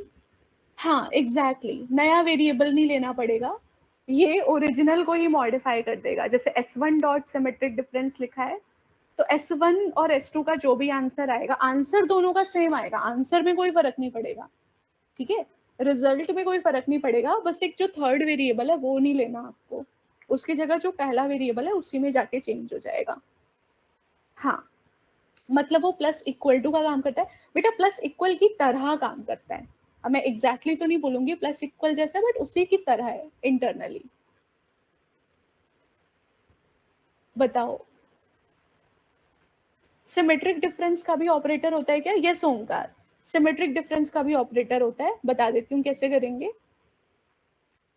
हाँ एग्जैक्टली exactly, नया वेरिएबल नहीं लेना पड़ेगा, ये ओरिजिनल को ही मॉडिफाई कर देगा। जैसे S1 डॉट सिमेट्रिक डिफरेंस लिखा है, तो S1 और S2 का जो भी आंसर आएगा, आंसर दोनों का सेम आएगा, आंसर में कोई फर्क नहीं पड़ेगा, ठीक है? रिजल्ट में कोई फर्क नहीं पड़ेगा, बस एक जो थर्ड वेरिएबल है वो नहीं लेना आपको, उसकी जगह जो पहला वेरिएबल है उसी में जाके चेंज हो जाएगा। हाँ, मतलब वो प्लस इक्वल टू का काम करता है बेटा, प्लस इक्वल की तरह काम करता है। अब मैं एग्जैक्टली तो नहीं बोलूंगी प्लस इक्वल जैसा, बट उसी की तरह है इंटरनली। बताओ, सिमेट्रिक डिफरेंस का भी ऑपरेटर होता है क्या? यस ओंकार, सिमेट्रिक डिफरेंस का भी ऑपरेटर होता है, बता देती हूँ कैसे करेंगे।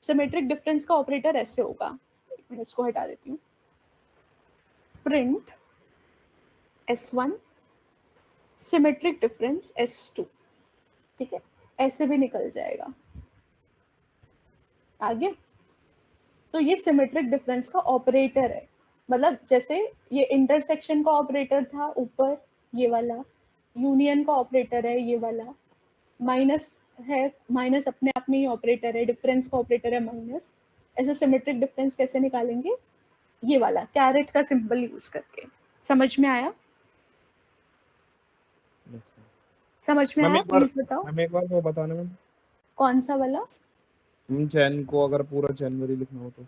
सिमेट्रिक डिफरेंस का ऑपरेटर ऐसे होगा, एक मिनट इसको हटा देती हूँ, print S1 symmetric difference S2, ठीक है, ऐसे भी निकल जाएगा आगे। तो ये सिमेट्रिक डिफरेंस का ऑपरेटर है, मतलब जैसे ये इंटरसेक्शन का ऑपरेटर था ऊपर ये वाला, यूनियन का ऑपरेटर है ये वाला, माइनस है, माइनस अपने आप में ही ऑपरेटर है, डिफरेंस का ऑपरेटर है माइनस। ऐसे सिमेट्रिक डिफरेंस कैसे निकालेंगे? ये वाला कैरेट का सिंबल यूज करके। समझ में आया? समझ में मैम आया? एक बार प्लीज बताओ मैम एक बार वो बताना मैम, कौन सा वाला। जैन को अगर पूरा जनवरी लिखना हो तो?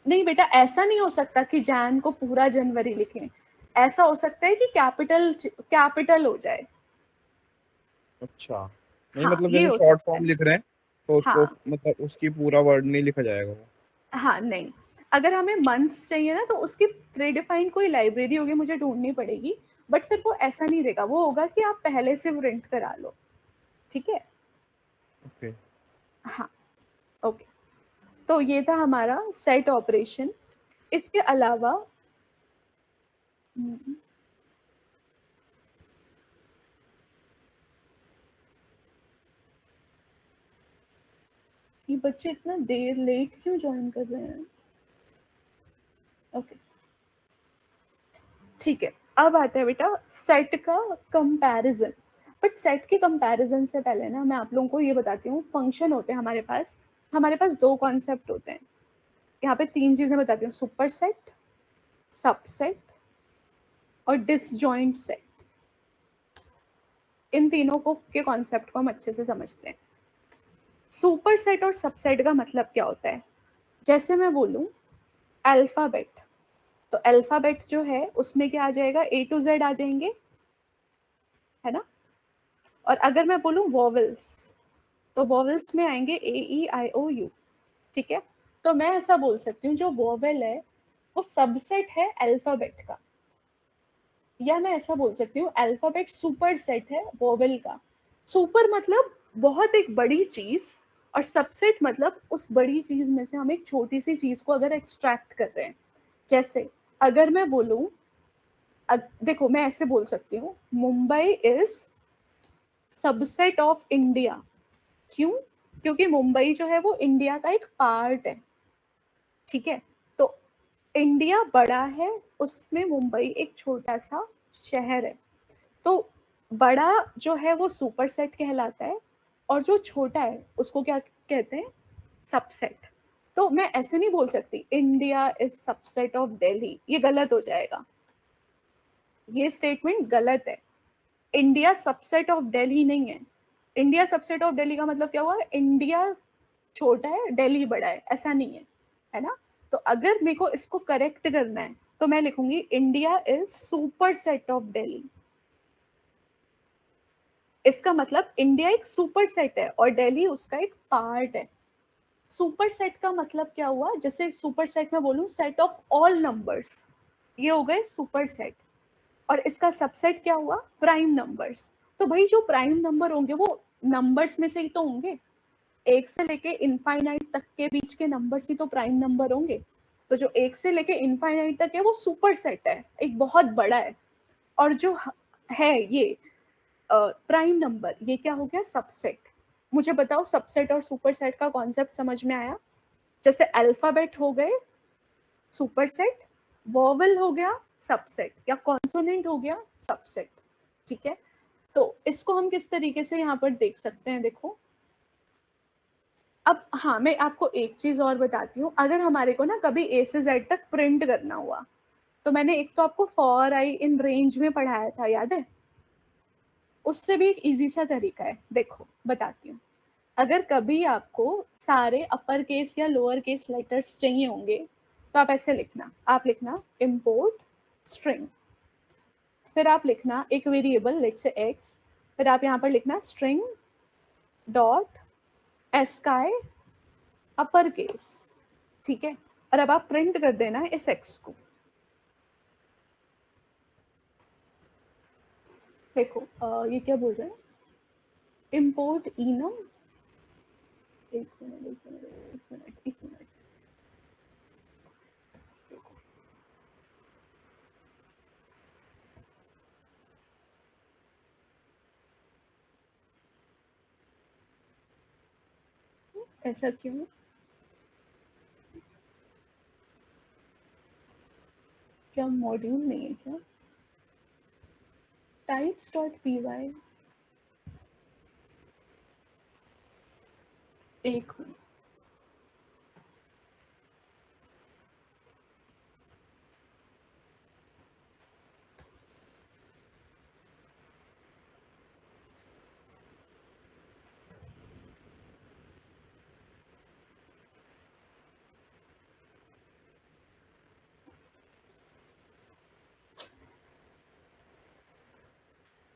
नहीं बेटा, ऐसा नहीं हो सकता कि जैन को पूरा जनवरी लिखें, ऐसा हो सकता है कि कैपिटल हो जाए। अच्छा, नहीं हाँ मतलब ये जैसे हो शॉर्ट सकता फॉर्म है। लिख रहे हैं तो उसको हाँ मतलब उसकी पूरा वर्ड नहीं लिखा जाएगा वो? हाँ नहीं, अगर हमें मंथ्स चाहिए ना तो उसकी प्रीडिफाइंड कोई लाइब्रेरी होगी, मुझे ढूंढनी पड़ेगी, बट फिर वो ऐसा नहीं देगा, वो होगा कि आप पहले से प्रिंट करा लो, ठीक है। ओके। हाँ ओके, तो ये था हमारा सेट ऑपरेशन। इसके अलावा ये बच्चे इतना देर लेट क्यों ज्वाइन कर रहे हैं? ओके ठीक है, अब आता है बेटा सेट का कंपैरिजन। बट सेट के कंपैरिजन से पहले ना मैं आप लोगों को ये बताती हूँ, फंक्शन होते हैं हमारे पास दो कॉन्सेप्ट होते हैं। यहाँ पे तीन चीजें बताती हूँ, सुपर सेट, सबसेट और डिसजॉइंट सेट। इन तीनों को के कॉन्सेप्ट को हम अच्छे से समझते हैं। सुपर सेट और सबसेट का मतलब क्या होता है? जैसे मैं बोलूं अल्फाबेट, तो अल्फाबेट जो है उसमें क्या आ जाएगा, A to Z आ जाएंगे, है ना। और अगर मैं बोलूं वॉवल्स, तो वॉवल्स में आएंगे AEIOU, ठीक है। तो मैं ऐसा बोल सकती हूँ जो वॉवल है वो सबसेट है अल्फाबेट का, या मैं ऐसा बोल सकती हूँ अल्फाबेट सुपर सेट है वॉवल का। सुपर मतलब बहुत एक बड़ी चीज, और सबसेट मतलब उस बड़ी चीज में से हम एक छोटी सी चीज को अगर एक्सट्रैक्ट कर रहे हैं। जैसे अगर मैं बोलूं, देखो मैं ऐसे बोल सकती हूँ Mumbai is subset of India. क्यों? क्योंकि मुंबई जो है वो इंडिया का एक पार्ट है, ठीक है। तो इंडिया बड़ा है, उसमें मुंबई एक छोटा सा शहर है, तो बड़ा जो है वो सुपर सेट कहलाता है, और जो छोटा है उसको क्या कहते हैं, सबसेट। तो मैं ऐसे नहीं बोल सकती India is subset of Delhi, ये गलत हो जाएगा, ये स्टेटमेंट गलत है। इंडिया सबसेट ऑफ दिल्ली नहीं है। इंडिया सबसेट ऑफ दिल्ली का मतलब क्या हुआ, इंडिया छोटा है दिल्ली बड़ा है, ऐसा नहीं है, है ना। तो अगर मेरे को इसको करेक्ट करना है तो मैं लिखूंगी India is super set of Delhi. इसका मतलब इंडिया एक सुपर सेट है और दिल्ली उसका एक पार्ट है। सुपर सेट का मतलब क्या हुआ, जैसे सुपर सेट में बोलूं सेट ऑफ ऑल नंबर्स, ये हो गए सुपर सेट। और इसका सबसेट क्या हुआ, प्राइम नंबर्स। तो भाई जो प्राइम नंबर होंगे वो नंबर्स में से ही तो होंगे, एक से लेके इनफाइनाइट तक के बीच के नंबर्स ही तो प्राइम नंबर होंगे। तो जो एक से लेके इनफाइनाइट तक है वो सुपर सेट है, एक बहुत बड़ा है। और जो है ये प्राइम नंबर, ये क्या हो गया, सबसेट। मुझे बताओ सबसेट और सुपर सेट का कॉन्सेप्ट समझ में आया? जैसे अल्फाबेट हो गए सुपर सेट, वॉवल हो गया सबसेट, या कॉन्सोनेंट हो गया सबसेट, ठीक है। तो इसको हम किस तरीके से यहाँ पर देख सकते हैं, देखो। अब हाँ, मैं आपको एक चीज और बताती हूँ, अगर हमारे को ना कभी A से Z तक प्रिंट करना हुआ, तो मैंने एक तो आपको फॉर आई इन रेंज में पढ़ाया था, याद है? उससे भी एक इजी सा तरीका है, देखो बताती हूँ। अगर कभी आपको सारे अपर केस या लोअर केस लेटर्स चाहिए होंगे तो आप ऐसे लिखना, आप लिखना इम्पोर्ट स्ट्रिंग, फिर आप लिखना एक वेरिएबल लेट्स से एक्स, फिर आप यहाँ पर लिखना string dot ASCII upper case, ठीक है। और अब आप प्रिंट कर देना इस एक्स को, देखो ये क्या बोल रहा है, इम्पोर्ट enum, एक मिनट। ऐसा क्यों? क्या मॉड्यूल नहीं है क्या? types.py, एक मिनट।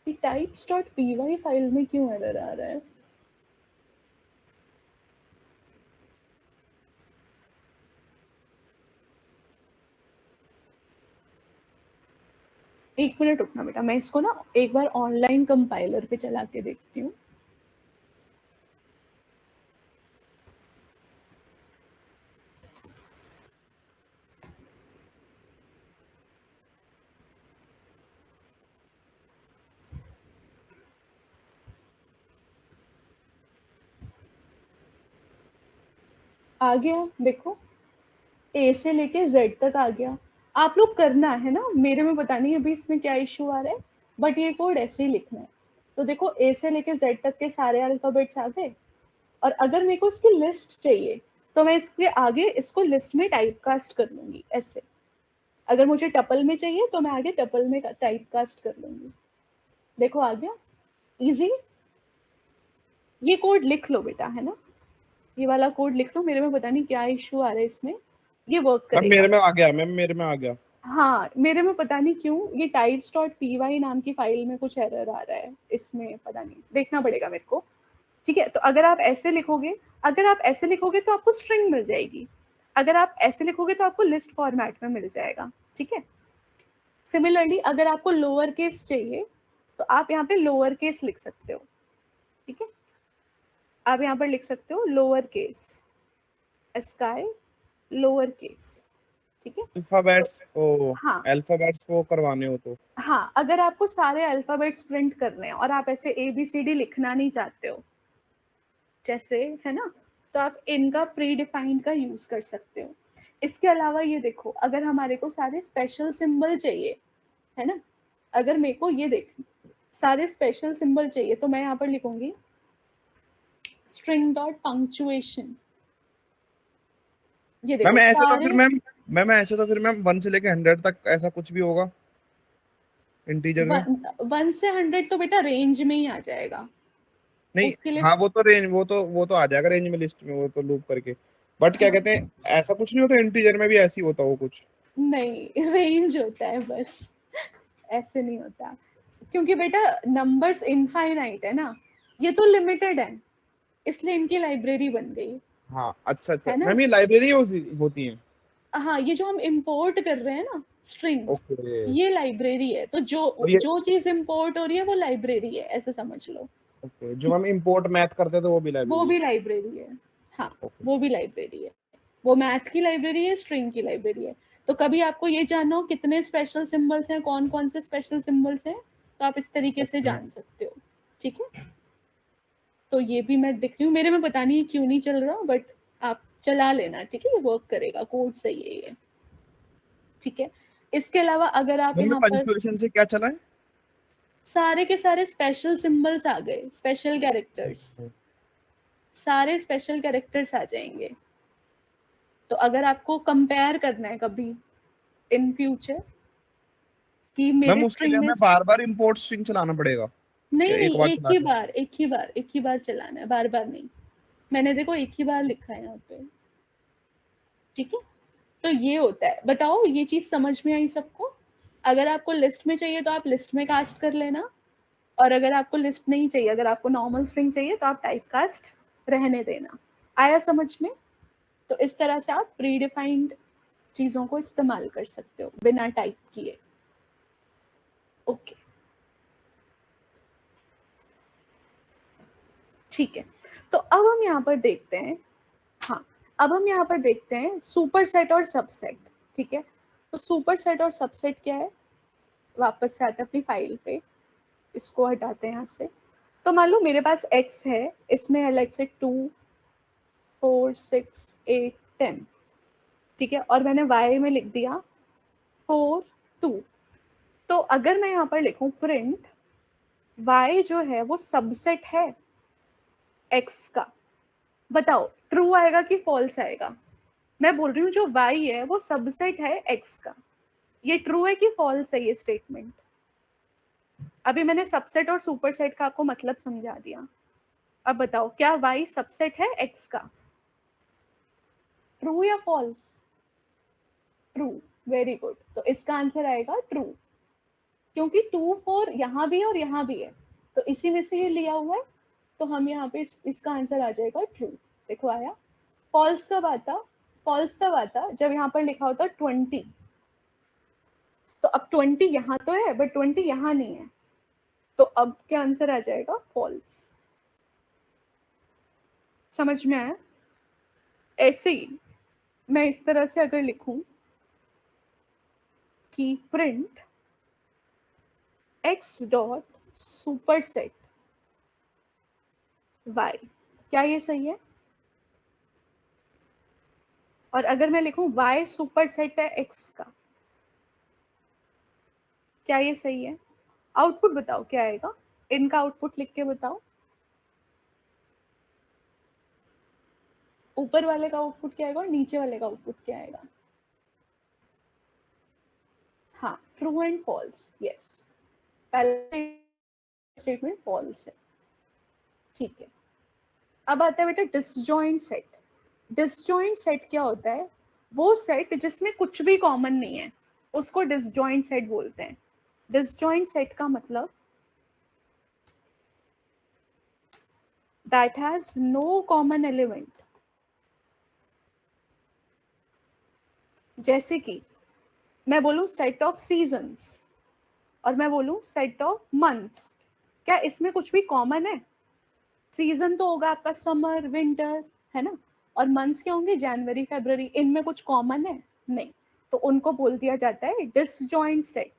ये types.py फाइल में क्यों एरर आ रहा है? एक मिनट रुकना बेटा, मैं इसको ना एक बार ऑनलाइन कंपाइलर पे चला के देखती हूँ। आ गया देखो, ए से लेके जेड तक आ गया। आप लोग करना है ना, मेरे में पता नहीं अभी इसमें क्या इश्यू आ रहा है, बट ये कोड ऐसे ही लिखना है। तो देखो ए से लेके जेड तक के सारे अल्फाबेट्स आ गए, और अगर मेरे को इसकी लिस्ट चाहिए तो मैं इसके आगे इसको लिस्ट में टाइप कास्ट कर लूंगी ऐसे। अगर मुझे टपल में चाहिए तो मैं आगे टपल में टाइप कास्ट कर लूंगी। देखो आ गया, इजी। ये कोड लिख लो बेटा, है ना, ये वाला कोड लिख लो। मेरे में पता नहीं क्या इश्यू आ रहा है इसमें, ये वर्क मैम करेगा। मेरे में आ गया, मैम मेरे में आ गया। हाँ, मेरे में पता नहीं क्यों ये types.py नाम की फाइल में कुछ एरर आ रहा है, इसमें पता नहीं, देखना पड़ेगा मेरे को। ठीक है, तो अगर आप ऐसे लिखोगे, अगर आप ऐसे लिखोगे तो आपको स्ट्रिंग मिल जाएगी, अगर आप ऐसे लिखोगे तो आपको लिस्ट फॉर्मेट में मिल जाएगा। ठीक है, सिमिलरली अगर आपको लोअर केस चाहिए तो आप यहाँ पे लोअर केस लिख सकते हो। ठीक है, आप यहाँ पर लिख सकते हो lower case, sky lower case. ठीक है, तो अल्फाबेट्स को, हाँ अल्फाबेट्स को करवाने हो तो हाँ, अगर आपको सारे अल्फाबेट्स प्रिंट करने हैं और आप ऐसे ABCD लिखना नहीं चाहते हो जैसे, है ना, तो आप इनका प्री डिफाइंड का यूज कर सकते हो। इसके अलावा ये देखो, अगर हमारे को सारे स्पेशल सिंबल चाहिए, है ना, अगर मेरे को ये देख सारे स्पेशल सिंबल चाहिए तो मैं यहाँ पर लिखूंगी string.punctuation। ये देखो मैम ऐसे तो फिर सारे मैम ऐसे तो फिर मैम 1 से लेके 100 तक ऐसा कुछ भी होगा इंटीजर में? 1 से 100 तो बेटा रेंज में ही आ जाएगा नहीं, उसके लिए। हाँ वो तो रेंज, वो तो आ जाएगा रेंज में, लिस्ट में वो तो लूप करके। बट क्या हाँ, कहते हैं, ऐसा कुछ नहीं होता इंटीजर में भी ऐसी होता वो कुछ? नहीं रेंज होता है बस, ऐसे नहीं होता, क्योंकि बेटा नंबर्स इनफाइनाइट है ना, ये तो लिमिटेड है, इसलिए इनकी लाइब्रेरी बन गई, हाँ अच्छा अच्छा है ना। मैम, ये लाइब्रेरी होती है? हाँ, ये जो हम इंपोर्ट कर रहे हैं ना स्ट्रिंग्स, ओके। ये लाइब्रेरी है, तो जो और ये, जो चीज इंपोर्ट हो रही है वो लाइब्रेरी है, ऐसे समझ लो। ओके, जो हम इंपोर्ट मैथ करते थे वो भी वो लाइब्रेरी? भी लाइब्रेरी है, हाँ, ओके। वो भी लाइब्रेरी है। वो मैथ की लाइब्रेरी है, स्ट्रिंग की लाइब्रेरी है। तो कभी आपको ये जानना हो कितने स्पेशल सिंबल्स हैं, कौन कौन से स्पेशल सिंबल्स हैं, तो आप इस तरीके से ओके। जान सकते हो। ठीक है, तो ये भी मैं दिख रही हूँ, मेरे में पता नहीं क्यों नहीं चल रहा, बट आप चला लेना, ठीक है, ये वर्क करेगा, कोड सही है ये। ठीक है, इसके अलावा अगर आप मैम यहाँ पर पंक्चुएशन से क्या चला है? सारे के सारे स्पेशल सिंबल्स आ गए, स्पेशल कैरेक्टर्स, सारे स्पेशल कैरेक्टर्स आ जाएंगे। तो अगर आपको कंपेयर करना है कभी इन फ्यूचर कि मैम मेरे उसके लिए स्ट्रिंग में, हमें बार बार इंपोर्ट स्ट्रिंग चलाना पड़ेगा नहीं या एक नहीं, बार एक चला ही के? बार, एक ही बार चलाना है, बार बार नहीं। मैंने देखो एक ही बार लिखा है यहाँ पे। ठीक है, तो ये होता है। बताओ ये चीज समझ में आई सबको? अगर आपको लिस्ट में चाहिए तो आप लिस्ट में कास्ट कर लेना, और अगर आपको लिस्ट नहीं चाहिए, अगर आपको नॉर्मल स्ट्रिंग चाहिए तो आप टाइप कास्ट रहने देना। आया समझ में? तो इस तरह से आप प्री डिफाइंड चीजों को इस्तेमाल कर सकते हो बिना टाइप किए। ओके, ठीक है, तो अब हम यहाँ पर देखते हैं, हाँ अब हम यहाँ पर देखते हैं सुपर सेट और सबसेट। ठीक है, तो सुपर सेट और सबसेट क्या है, वापस से आते हैं अपनी फाइल पे, इसको हटाते हैं यहाँ से। तो मान लो मेरे पास x है, इसमें है लेट्स से 2 4 6 8 10, ठीक है, और मैंने y में लिख दिया 4 2। तो अगर मैं यहाँ पर लिखूं प्रिंट y जो है वो सबसेट है x का, बताओ ट्रू आएगा कि फॉल्स आएगा? मैं बोल रही हूँ जो y है वो सबसेट है x का, ये ट्रू है कि फॉल्स है ये स्टेटमेंट? अभी मैंने सबसेट और सुपरसेट का आपको मतलब समझा दिया, अब बताओ क्या y सबसेट है x का? ट्रू या फॉल्स? True, very good. तो इसका आंसर आएगा ट्रू, क्योंकि 2 4 यहाँ भी है और यहाँ भी है, तो इसी में से ये लिया हुआ है, तो हम यहाँ पे इसका आंसर आ जाएगा ट्रू। देखो आया। फॉल्स कब आता? फॉल्स तब आता जब यहाँ पर लिखा होता 20, तो अब 20 यहाँ तो है बट 20 यहाँ नहीं है, तो अब क्या आंसर आ जाएगा? फॉल्स। समझ में आया? ऐसे ही मैं इस तरह से अगर लिखूं कि print x dot superset y, क्या ये सही है? और अगर मैं लिखूं y सुपरसेट है x का, क्या ये सही है? आउटपुट बताओ क्या आएगा, इनका आउटपुट लिख के बताओ। ऊपर वाले का आउटपुट क्या आएगा और नीचे वाले का आउटपुट क्या आएगा? हाँ, ट्रू एंड फॉल्स, यस, पहला स्टेटमेंट फॉल्स है। ठीक है, अब आता है बेटा डिसजॉइंट सेट। डिसजॉइंट सेट क्या होता है? वो सेट जिसमें कुछ भी कॉमन नहीं है, उसको डिसजॉइंट सेट बोलते हैं। डिसजॉइंट सेट का मतलब that has no common element. जैसे कि मैं बोलूं सेट ऑफ सीजन्स और मैं बोलूं सेट ऑफ मंथ्स, क्या इसमें कुछ भी कॉमन है? सीजन तो होगा आपका समर विंटर, है ना, और मंथ्स क्या होंगे? जनवरी फरवरी, इनमें कुछ कॉमन है? नहीं, तो उनको बोल दिया जाता है डिसजॉइंट सेट।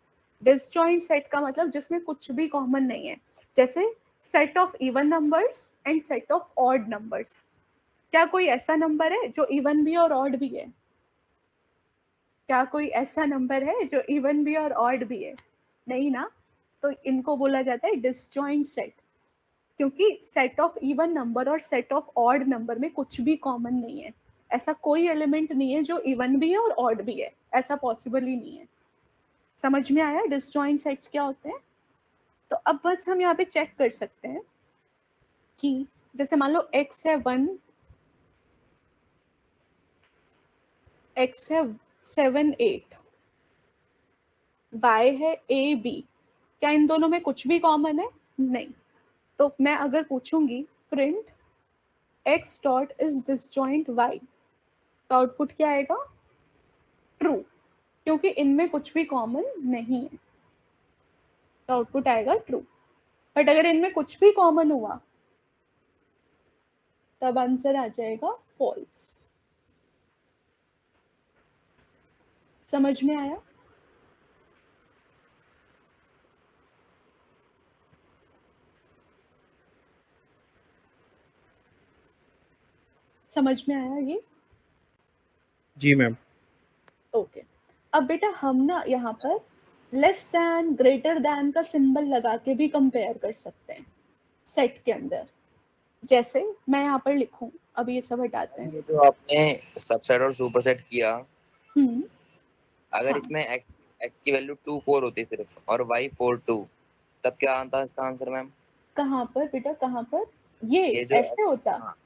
डिसजॉइंट सेट का मतलब जिसमें कुछ भी कॉमन नहीं है, जैसे set of even numbers and set of odd numbers. क्या कोई ऐसा नंबर है जो इवन भी और ऑड भी है? क्या कोई ऐसा नंबर है जो इवन भी और ऑड भी है? नहीं ना, तो इनको बोला जाता है डिसजॉइंट सेट, क्योंकि सेट ऑफ इवन नंबर और सेट ऑफ ऑड नंबर में कुछ भी कॉमन नहीं है। ऐसा कोई एलिमेंट नहीं है जो इवन भी है और ऑड भी है, ऐसा पॉसिबल ही नहीं है। समझ में आया डिसजॉइंट सेट्स क्या होते हैं? तो अब बस हम यहाँ पे चेक कर सकते हैं कि जैसे मान लो x है 1, x है 7 8, y है a b, क्या इन दोनों में कुछ भी कॉमन है? नहीं। तो मैं अगर पूछूंगी print x dot is disjoint y, तो आउटपुट क्या आएगा? ट्रू, क्योंकि इनमें कुछ भी कॉमन नहीं है, तो आउटपुट आएगा ट्रू। बट अगर इनमें कुछ भी कॉमन हुआ तब आंसर आ जाएगा फॉल्स। समझ में आया? समझ में आया ये? जी मैम। ओके, अब बेटा हम ना यहाँ पर लेस देन ग्रेटर देन का सिंबल लगा के भी कंपेयर कर सकते हैं सेट के अंदर। जैसे मैं यहाँ पर लिखूं, अब ये सब हटाते हैं। ये जो आपने सबसेट और सुपरसेट किया, अगर हाँ, इसमें x की वैल्यू 2 4 होती सिर्फ और y 4 2, तब क्या आता इसका आंसर मैम? कहाँ पर बेटा, कहाँ पर? ये ये जो ऐसे x, होता? हाँ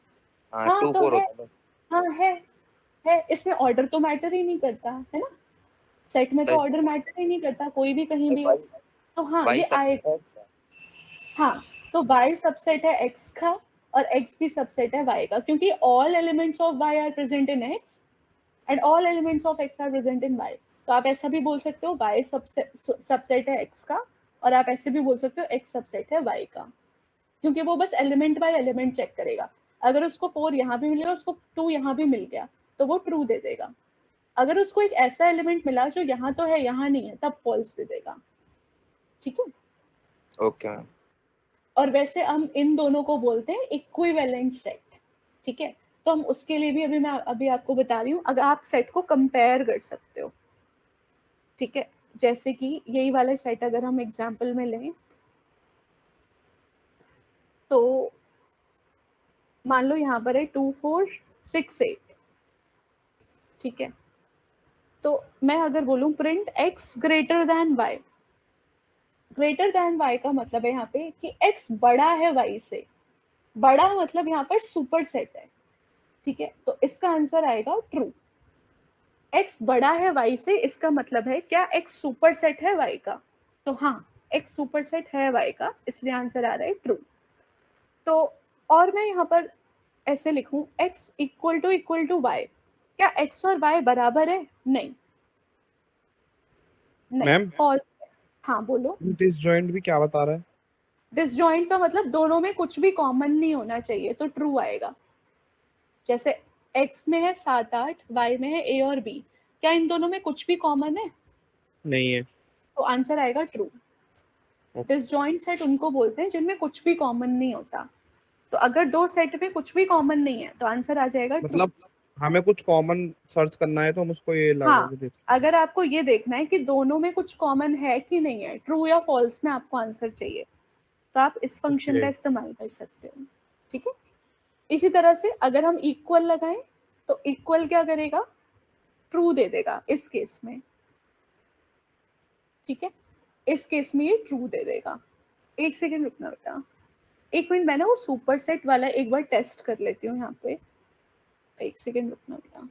हाँ हाँ 2 तो 4 है, होता हाँ है, इसमें ऑर्डर तो मैटर ही नहीं करता है ना, सेट में तो ऑर्डर मैटर ही नहीं करता, कोई भी कहीं भी हो। तो हाँ y ये सबसेट आएगा। है इसका। हाँ, तो y सबसेट है x का और x भी सबसेट है y का, क्योंकि all elements of y are present in x and all elements of x are present in y। तो आप ऐसा भी बोल सकते हो y सबसेट है x का, और आप ऐसे भी बोल सकते हो x सबसेट है y का। क्योंकि वो बस एलिमेंट बाय एलिमेंट चेक करेगा। अगर उसको 4 यहाँ भी मिलेगा, उसको 2 यहाँ भी मिल गया, तो वो ट्रू दे देगा। अगर उसको एक ऐसा एलिमेंट मिला जो यहाँ तो है यहाँ नहीं है, तब फॉल्स दे देगा। ठीक है। Okay ma'am. और वैसे हम इन दोनों को बोलते हैं इक्विवेलेंट सेट। ठीक है। तो हम उसके लिए भी मैं अभी आपको बता रही हूँ, अगर आप सेट को कंपेयर कर सकते हो। ठीक है। जैसे कि यही वाला सेट अगर हम एग्जांपल में लें, तो मान लो यहाँ पर है 2 4 6 8। ठीक है। तो मैं अगर बोलूं print x greater than y, greater than y का मतलब है यहाँ पे कि x बड़ा है y से। बड़ा मतलब यहाँ पर सुपर सेट है। ठीक है। तो इसका आंसर आएगा ट्रू। x बड़ा है y से, इसका मतलब है क्या x सुपर सेट है y का? तो हाँ, x सुपर सेट है y का, इसलिए आंसर आ रहा है ट्रू। तो और मैं यहाँ पर ऐसे लिखूं x इक्वल टू y, क्या x और y बराबर है? नहीं, नहीं, मैम फॉल्स। हाँ बोलो। डिसजॉइंट भी क्या बता रहा है? डिसजॉइंट का मतलब दोनों में कुछ भी कॉमन नहीं होना चाहिए, तो ट्रू आएगा। जैसे x में है 7 8, y में है a और b, क्या इन दोनों में कुछ भी कॉमन है? नहीं है। तो आंसर आएगा ट्रू। डिसजॉइंट सेट उनको बोलते हैं जिनमें कुछ भी कॉमन नहीं होता। तो अगर दो सेट में कुछ भी कॉमन नहीं है तो आंसर आ जाएगा ट्रू। मतलब हमें कुछ कॉमन सर्च करना है तो हम उसको ये लगा के हाँ, देख। अगर आपको ये देखना है कि दोनों में कुछ कॉमन है कि नहीं है, ट्रू या फॉल्स में आपको आंसर चाहिए, तो आप इस फंक्शन का इस्तेमाल कर सकते हो। ठीक है। इसी तरह से अगर हम इक्वल लगाएं तो इक्वल क्या करेगा? ट्रू दे देगा इस केस में। ठीक है। इस केस में ये ट्रू दे देगा। एक सेकेंड रुकना बेटा, एक मिनट, मैं ना वो सुपर सेट वाला एक बार टेस्ट कर लेती हूँ यहाँ पे। एक सेकेंड रुकना बेटा।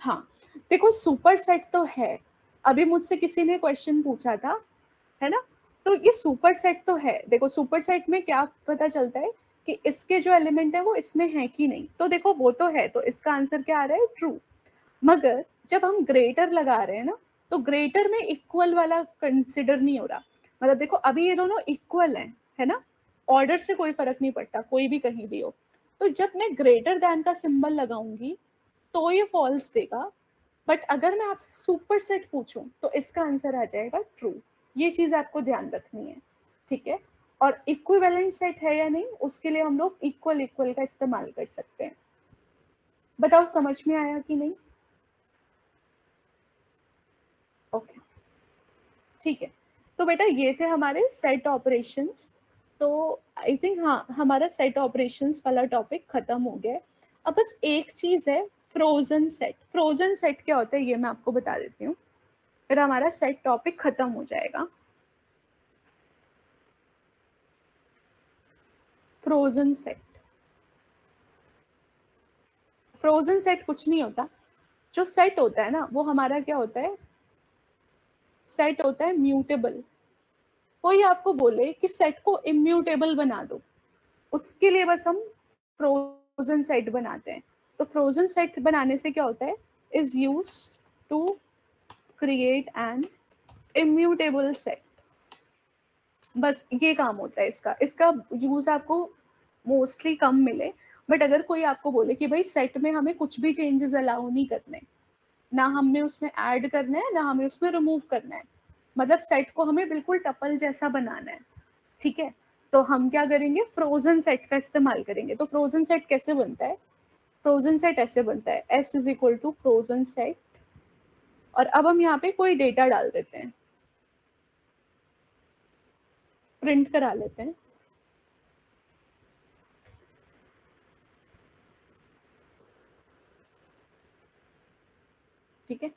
हाँ, देखो सुपर सेट तो है, अभी मुझसे किसी ने क्वेश्चन पूछा था, है ना? तो ये सुपर सेट तो है। देखो सुपर सेट में क्या पता चलता है कि इसके जो एलिमेंट है वो इसमें है कि नहीं। तो देखो वो तो है, तो इसका आंसर क्या आ रहा है? ट्रू। मगर जब हम ग्रेटर लगा रहे हैं ना, तो ग्रेटर में इक्वल वाला कंसिडर नहीं हो रहा। मतलब देखो अभी ये दोनों इक्वल हैं, है ना? ऑर्डर से कोई फर्क नहीं पड़ता, कोई भी कहीं भी हो। तो जब मैं ग्रेटर देन का सिंबल लगाऊंगी तो ये फॉल्स देगा। बट अगर मैं आपसे सुपर सेट पूछूं तो इसका आंसर आ जाएगा ट्रू। ये चीज आपको ध्यान रखनी है। ठीक है। और इक्विवेलेंट सेट है या नहीं, उसके लिए हम लोग इक्वल इक्वल का इस्तेमाल कर सकते हैं। बताओ समझ में आया कि नहीं? ओके, ठीक है। तो बेटा ये थे हमारे सेट ऑपरेशंस। तो आई थिंक हाँ, हमारा सेट ऑपरेशंस वाला टॉपिक खत्म हो गया है। अब बस एक चीज है, फ्रोजन सेट। फ्रोजन सेट क्या होता है ये मैं आपको बता देती हूँ, फिर हमारा सेट टॉपिक खत्म हो जाएगा। फ्रोजन सेट, फ्रोजन सेट कुछ नहीं होता। जो सेट होता है ना वो हमारा क्या होता है? सेट होता है म्यूटेबल। कोई आपको बोले कि सेट को इम्यूटेबल बना दो, उसके लिए बस हम फ्रोजन सेट बनाते हैं। तो फ्रोजन सेट बनाने से क्या होता है? Is use to create an immutable set. बस ये काम होता है इसका। इसका यूज आपको मोस्टली कम मिले, बट अगर कोई आपको बोले कि भाई सेट में हमें कुछ भी चेंजेस अलाउ नहीं करने, ना हमें उसमें ऐड करना है ना हमें उसमें रिमूव करना है, मतलब सेट को हमें बिल्कुल टपल जैसा बनाना है, ठीक है, तो हम क्या करेंगे? फ्रोजन सेट का इस्तेमाल करेंगे। तो फ्रोजन सेट कैसे बनता है? फ्रोजन सेट ऐसे बनता है, S is equal to frozen set. और अब हम यहाँ पे कोई डेटा डाल देते हैं, प्रिंट करा लेते हैं। ठीक है,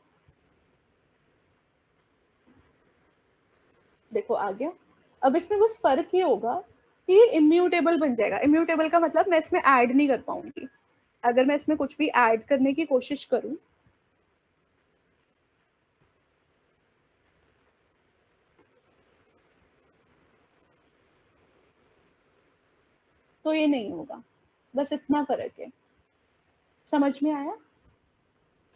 देखो आ गया। अब इसमें बस फर्क ये होगा कि ये इम्यूटेबल बन जाएगा। इम्यूटेबल का मतलब मैं इसमें ऐड नहीं कर पाऊंगी। अगर मैं इसमें कुछ भी ऐड करने की कोशिश करूं तो ये नहीं होगा। बस इतना फर्क है। समझ में आया?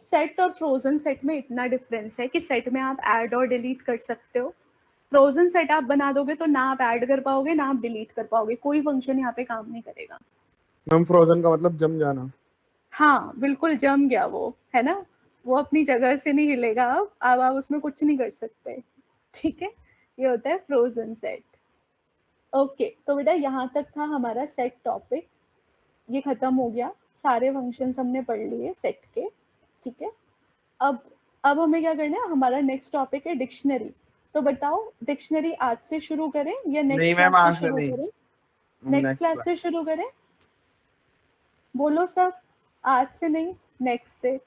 सेट और फ्रोजन सेट में इतना डिफरेंस है कि सेट में आप ऐड और डिलीट कर सकते हो, फ्रोजन सेट आप बना दोगे तो ना आप ऐड कर पाओगे ना आप डिलीट कर पाओगे, कोई फंक्शन यहाँ पे काम नहीं करेगा। मैम फ्रोजन का मतलब जम जाना। हाँ बिल्कुल जम गया वो, है ना, वो अपनी जगह से नहीं हिलेगा, अब आप उसमें कुछ नहीं कर सकते, ठीक है, ये होता है फ्रोजन सेट। ओके तो बेटा यहाँ तक था हमारा सेट टॉपिक, ये खत्म हो गया, सारे फंक्शंस हमने पढ़ लिए सेट के, ठीक है। अब हमें क्या करना है, हमारा नेक्स्ट टॉपिक है डिक्शनरी। तो बताओ डिक्शनरी आज से शुरू करें या नहीं नेक्स्ट मैम क्लास से आज से शुरू नहीं, करें? नेक्स्ट क्लास से शुरू करें, बोलो सब, आज से नहीं नेक्स्ट से,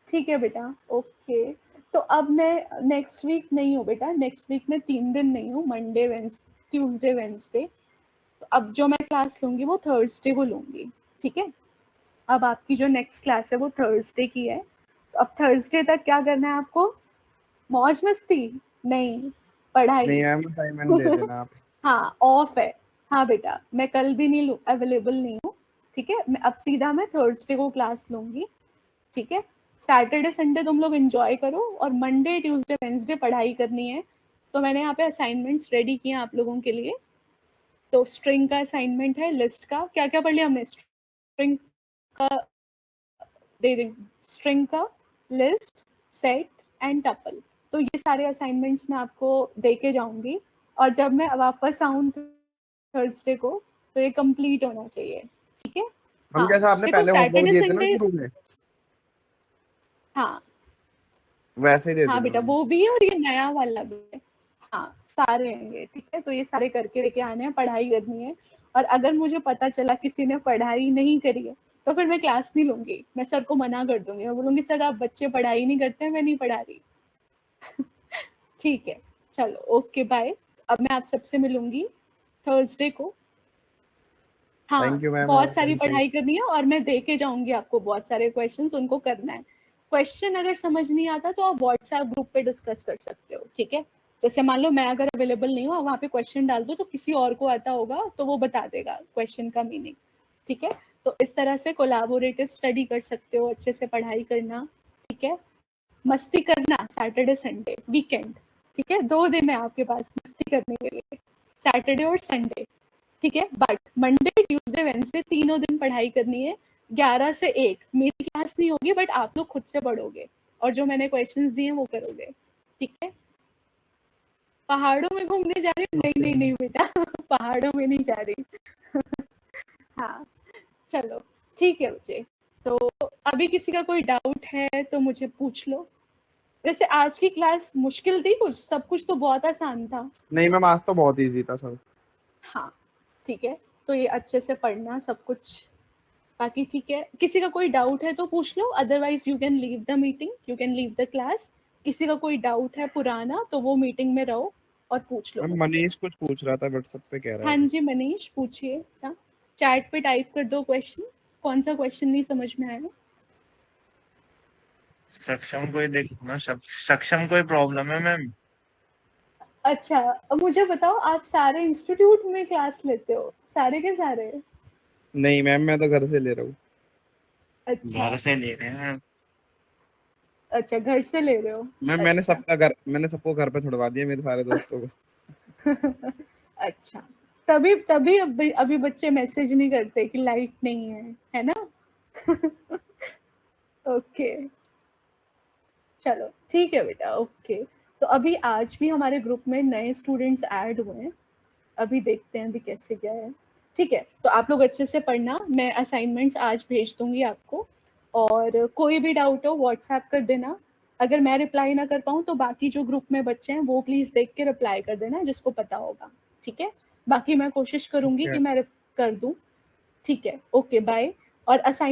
ठीक है बेटा, ओके। तो अब मैं नेक्स्ट वीक नहीं हूँ बेटा, नेक्स्ट वीक में 3 दिन नहीं हूँ, मंडे ट्यूसडे वेंसडे, तो अब जो मैं क्लास लूंगी वो थर्सडे को लूंगी, ठीक है। अब आपकी जो नेक्स्ट क्लास है वो थर्सडे की है, तो अब थर्सडे तक क्या करना है आपको, मौज मस्ती नहीं, पढ़ाई। नहीं मैम असाइनमेंट दे देना आप। हाँ ऑफ है, हाँ बेटा मैं कल भी नहीं अवेलेबल नहीं हूँ, ठीक है, मैं अब सीधा मैं थर्सडे को क्लास लूंगी, ठीक है। सैटरडे संडे तुम लोग एंजॉय करो और मंडे ट्यूसडे वेंसडे पढ़ाई करनी है। तो मैंने यहाँ पे असाइनमेंट्स रेडी किए हैं आप लोगों के लिए। तो स्ट्रिंग का असाइनमेंट है, लिस्ट का क्या क्या पढ़ लिया हमने, स्ट्रिंग का दे दे, स्ट्रिंग का, लिस्ट, सेट एंड टपल, तो ये सारे असाइनमेंट्स मैं आपको दे के जाऊंगी, और जब मैं वापस आऊँ थर्सडे को तो ये कंप्लीट होना चाहिए, ठीक है। हम हाँ जैसा आपने देखो पहले होमवर्क सैटरडे दिए थे ना संडे, शुरू में हाँ वैसे ही दे हाँ देना बेटा मैम। वो भी है और ये नया वाला भी है, हाँ सारे हैं, ठीक है। तो ये सारे करके लेके आने हैं, पढ़ाई करनी है, और अगर मुझे पता चला किसी ने पढ़ाई नहीं करी है तो फिर मैं क्लास नहीं लूंगी, मैं सर को मना कर दूंगी, मैं बोलूंगी सर आप बच्चे पढ़ाई नहीं करते हैं, मैं नहीं पढ़ा रही। ठीक है, चलो ओके बाय, अब मैं आप सबसे मिलूंगी थर्सडे को। हाँ थैंक यू मैम। बहुत सारी पढ़ाई करनी है और मैं दे के जाऊंगी आपको बहुत सारे क्वेश्चंस, उनको करना है। क्वेश्चन अगर समझ नहीं आता तो आप व्हाट्सएप ग्रुप पे डिस्कस कर सकते हो, ठीक है। जैसे मान लो मैं अगर अवेलेबल नहीं हूँ, वहाँ पे क्वेश्चन डाल दो तो किसी और को आता होगा तो वो बता देगा क्वेश्चन का मीनिंग, ठीक है। तो इस तरह से कोलैबोरेटिव स्टडी कर सकते हो, अच्छे से पढ़ाई करना, ठीक है। मस्ती करना सैटरडे संडे वीकेंड, ठीक है, 2 दिन है आपके पास मस्ती करने के लिए, सैटरडे और संडे, ठीक है। बट मंडे ट्यूसडे वेंसडे तीनों दिन पढ़ाई करनी है, 11 से 1 मेरी क्लास नहीं होगी, बट आप लोग खुद से पढ़ोगे और जो मैंने क्वेश्चंस दिए वो करोगे, ठीक है। पहाड़ों में घूमने जा रही हूँ, नहीं नहीं नहीं बेटा पहाड़ों में नहीं जा रही हाँ चलो ठीक है बच्चे, तो अभी किसी का कोई डाउट है तो मुझे पूछ लो। वैसे आज की क्लास मुश्किल थी कुछ, सब कुछ तो बहुत आसान था। नहीं मैम आज तो बहुत इजी था सब। हाँ ठीक है, तो ये अच्छे से पढ़ना सब कुछ, बाकी ठीक है। किसी का कोई डाउट है तो पूछ लो, otherwise you can leave the meeting, you can leave the class. किसी का कोई डाउट है पुराना तो वो मीटिंग में रहो और पूछ लो मैम मुझसे। मनीष कुछ पूछ रहा था व्हाट्सएप पे कह रहा हाँ है। जी मनीष पूछिए ना, चैट पे टाइप कर दो क्वेश्चन, कौन सा क्वेश्चन नहीं समझ में आया। सक्षम कोई देखना, सक्षम कोई प्रॉब्लम है मैम? अच्छा अब मुझे बताओ, आप सारे इंस्टीट्यूट में क्लास लेते हो, सारे के सारे? नहीं मैम मैं तो घर से ले रहा हूँ। अच्छा घर से ले रहे हैं मैम। अच्छा घर से ले रहे हो, मैम अच्छा मैंने सबको घर पे छुड़वा दिया मेरे सारे दोस्तों को। अच्छा तभी तभी अभी बच्चे मैसेज नहीं करते कि लाइट नहीं है ना ओके चलो ठीक है बेटा, ओके। तो अभी आज भी हमारे ग्रुप में नए स्टूडेंट्स ऐड हुए हैं, अभी देखते हैं अभी कैसे क्या है, ठीक है। तो आप लोग अच्छे से पढ़ना, मैं असाइनमेंट्स आज भेज दूंगी आपको, और कोई भी डाउट हो व्हाट्सएप कर देना। अगर मैं रिप्लाई ना कर पाऊँ तो बाकी जो ग्रुप में बच्चे हैं वो प्लीज़ देख के रिप्लाई कर देना जिसको पता होगा, ठीक है। बाकी मैं कोशिश करूंगी कि मैं कर दूं, ठीक है, ओके बाय। और असाइन